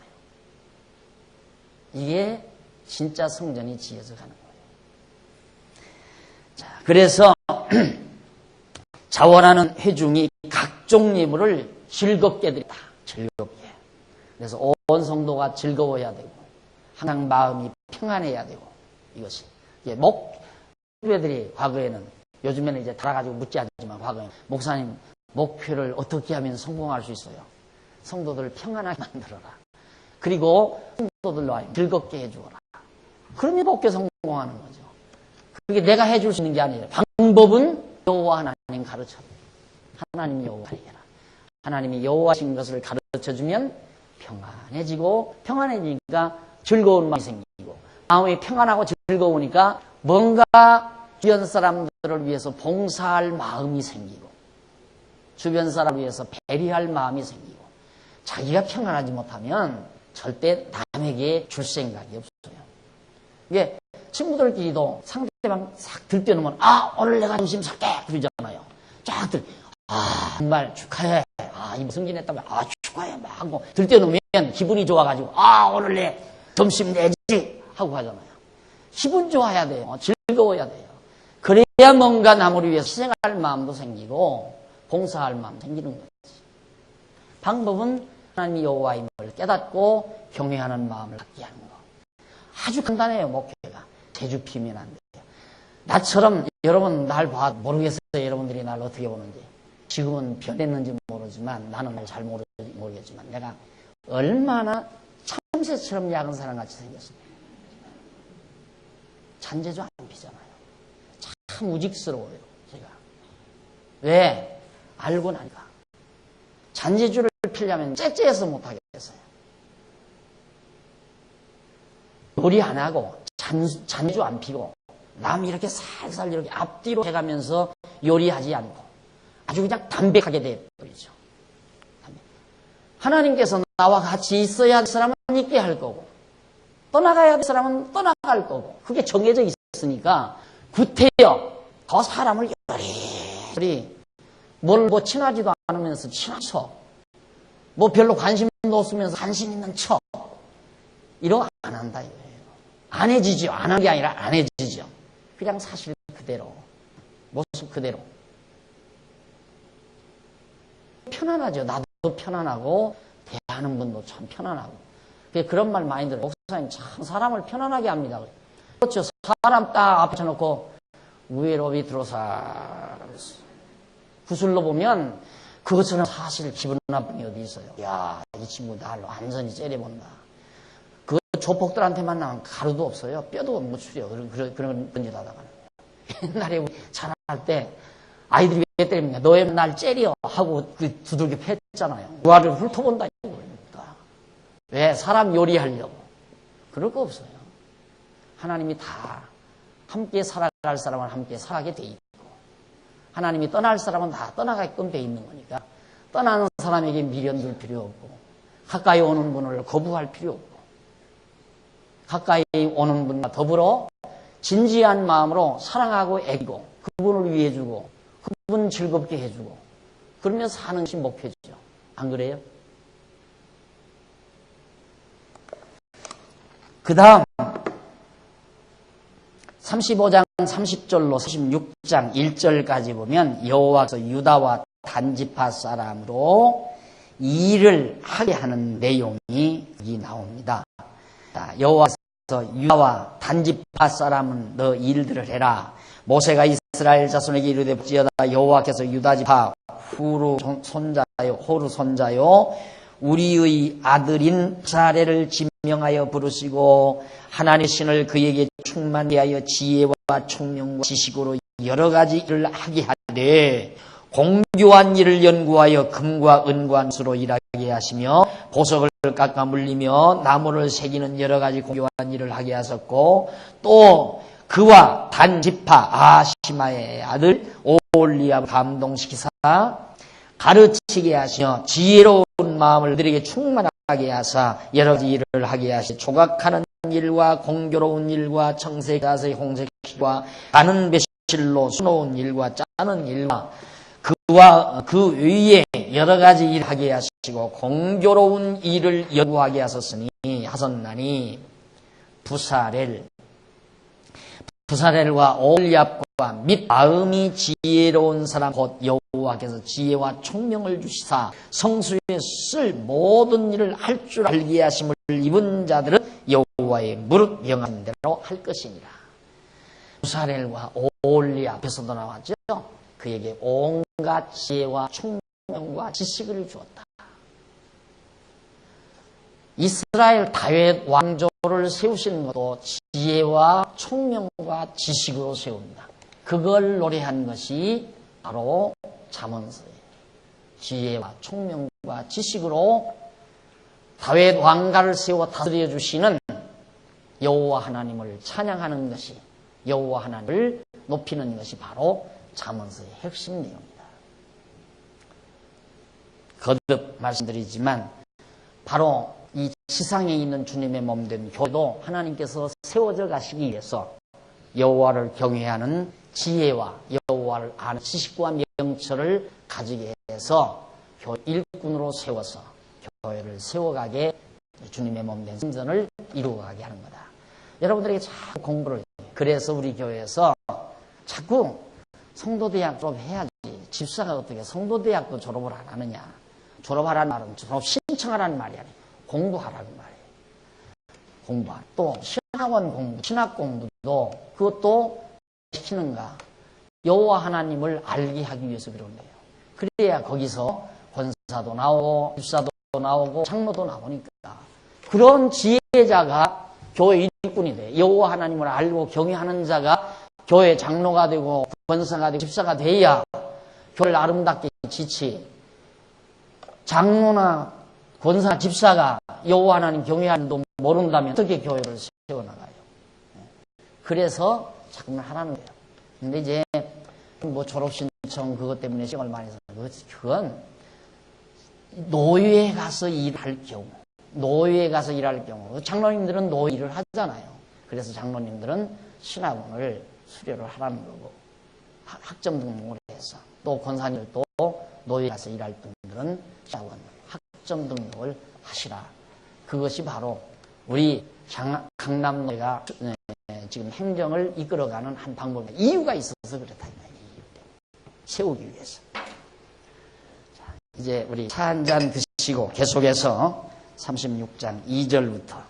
이게 진짜 성전이 지어져 가는 거예요. 자, 그래서 자원하는 회중이 각종 예물을 즐겁게 드린다. 즐겁게. 그래서 온 성도가 즐거워야 되고 항상 마음이 평안해야 되고 이것이 목회들이 과거에는 요즘에는 이제 달아가지고 묻지 않지만 과거에는 목사님 목표를 어떻게 하면 성공할 수 있어요? 성도들을 평안하게 만들어라. 그리고 성도들로 즐겁게 해주어라. 그러면 목회 성공하는 거죠. 그게 내가 해줄 수 있는 게 아니라 방법은 여호와 하나님 가르쳐. 하나님 여호와이라. 하나님이 여호와신 것을 가르쳐주면 평안해지고 평안해지니까 즐거운 마음이 생기고 마음이 평안하고 즐거우니까 뭔가 주변 사람들을 위해서 봉사할 마음이 생기고 주변 사람을 위해서 배려할 마음이 생기고 자기가 평안하지 못하면 절대 남에게 줄 생각이 없어요. 이게 친구들끼리도 상대방 싹 들떼놓으면 오늘 내가 점심 살게 그러잖아요. 쫙 정말 축하해. 이모 승진했다면 축하해 막 하고 들떼놓으면 기분이 좋아가지고 오늘 내 점심 내지 하고 하잖아요. 기분 좋아야 돼요. 즐거워야 돼요. 그래야 뭔가 남을 위해서 희생할 마음도 생기고 봉사할 마음 생기는 거지. 방법은 하나님 여호와임을 깨닫고 경외하는 마음을 갖게 하는 거. 아주 간단해요. 목회가. 제주 피면 안 돼요. 나처럼 여러분 날 봐 모르겠어요. 여러분들이 날 어떻게 보는지. 지금은 변했는지 모르지만 나는 잘 모르겠지만 내가 얼마나 참새처럼 작은 사람 같이 생겼습니다. 잔재주 안 피잖아요. 참 우직스러워요. 제가. 왜? 알고 나니까. 잔재주를 피려면 째째해서 못하겠어요. 요리 안 하고 잔재주 안 피고 남 이렇게 살살 이렇게 앞뒤로 해가면서 요리하지 않고 아주 그냥 담백하게 돼버리죠. 하나님께서 나와 같이 있어야 할 사람은 있게 할 거고 떠나가야 할 사람은 떠나갈 거고 그게 정해져 있으니까 구태여 그 사람을 요리 뭘 친하지도 않으면서 친한 척 별로 관심도 없으면서 관심 있는 척 이러고 안 한다 이거예요. 안 해지죠. 안 한 게 아니라 안 해지죠. 그냥 사실 그대로 모습 그대로 편안하죠. 나도 편안하고 대하는 분도 참 편안하고 그런 말 많이 들어요. 목사님 참 사람을 편안하게 합니다. 그렇죠. 사람 딱 앞에 쳐놓고 위로 밑으로 사 구슬로 보면 그것처럼 사실 기분 나쁜 게 어디 있어요. 야, 이 친구 날 완전히 째려본다. 그 조폭들한테만 나면 가루도 없어요. 뼈도 못 추려. 그런 짓 하다가는. 옛날에 자랄 때 아이들이 왜 때립니까? 너 왜 날 째려? 하고 두들겨 팼잖아요. 우아를 훑어본다. 이거니까. 왜? 사람 요리하려고. 그럴 거 없어요. 하나님이 다 함께 살아갈 사람은 함께 살아가게 돼 있고 하나님이 떠날 사람은 다 떠나가게끔 돼 있는 거니까 떠나는 사람에게 미련 둘 필요 없고 가까이 오는 분을 거부할 필요 없고 가까이 오는 분과 더불어 진지한 마음으로 사랑하고 애기고 그분을 위해주고 그분 즐겁게 해주고 그러면 사는 것이 목표죠. 안 그래요? 그 다음 35장 30절로 36장 1절까지 보면 여호와께서 유다와 단지파 사람으로 일을 하게 하는 내용이 여기 나옵니다. 여호와께서 유다와 단지파 사람은 너 일들을 해라. 모세가 이스라엘 자손에게 이르되 볼지어다 여호와께서 유다 지파 호루 손자요 우리의 아들인 사레를 지명하여 부르시고 하나님의 신을 그에게 충만케 하여 지혜와 총명과 지식으로 여러 가지 일을 하게 하되 공교한 일을 연구하여 금과 은과 수로 일하게 하시며 보석을 깎아 물리며 나무를 새기는 여러 가지 공교한 일을 하게 하셨고 또 그와 단지파 아시마의 아들 오홀리압을 감동시키사 가르치게 하시며 지혜로운 마음을 그들에게 충만하게 하사 여러 가지 일을 하게 하시 조각하는 일과 공교로운 일과 청색가세 홍색과 가는 배실로 수놓은 일과 짜는 일과 그와 그 위에 여러 가지 일을 하게 하시고 공교로운 일을 연구하게 하셨으니 하셨나니 부사렐과 올리압과 및 마음이 지혜로운 사람 곧 여호와께서 지혜와 총명을 주시사 성수에 쓸 모든 일을 할 줄 알게 하심을 입은 자들은 여호와의 무릇 명한 대로 할 것이니라. 부사렐과 올리압 앞에서도 나왔죠. 그에게 온갖 지혜와 총명과 지식을 주었다. 이스라엘 다윗 왕조를 세우시는 것도 지혜와 총명과 지식으로 세웁니다. 그걸 노래한 것이 바로 잠언서예요. 지혜와 총명과 지식으로 다윗 왕가를 세워 다스려 주시는 여호와 하나님을 찬양하는 것이, 여호와 하나님을 높이는 것이 바로 잠언서의 핵심 내용입니다. 거듭 말씀드리지만 바로 이 지상에 있는 주님의 몸된 교회도 하나님께서 세워져 가시기 위해서 여호와를 경외하는 지혜와 여호와를 아는 지식과 명철을 가지게 해서 교회 일꾼으로 세워서 교회를 세워가게 주님의 몸된 생전을 이루어가게 하는 거다. 여러분들에게 자꾸 공부를 해요. 그래서 우리 교회에서 자꾸 성도대학 졸업해야지. 집사가 어떻게 성도대학도 졸업을 안 하느냐. 졸업하라는 말은 졸업 신청하라는 말이 아니에요. 공부하라는 말이에요. 공부하라. 또 신학원 공부, 신학 공부도 그것도 시키는가? 여호와 하나님을 알게 하기 위해서 그런 거예요. 그래야 거기서 권사도 나오고 집사도 나오고 장로도 나오니까 그런 지혜자가 교회 일꾼이 돼. 여호와 하나님을 알고 경외하는 자가 교회 장로가 되고 권사가 되고 집사가 돼야 교회를 아름답게 지치. 장로나 권사, 집사가 여호와 하나님 경외하는 도 모른다면 어떻게 교회를 세워나가요? 그래서 자꾸만 하라는 거예요. 근데 이제 뭐 졸업신청 그것 때문에 시간을 많이 써요. 그건 노예에 가서 일할 경우, 장로님들은 노예 일을 하잖아요. 그래서 장로님들은 신학원을 수료를 하라는 거고, 학점 등록을 해서, 또 권사님들도 노예에 가서 일할 분들은 신학원 학점 등록을 하시라. 그것이 바로 우리 강남노예가 지금 행정을 이끌어가는 한 방법입니다. 이유가 있어서 그렇다. 이유 때문에. 세우기 위해서. 자, 이제 우리 차 한 잔 드시고 계속해서 36장 2절부터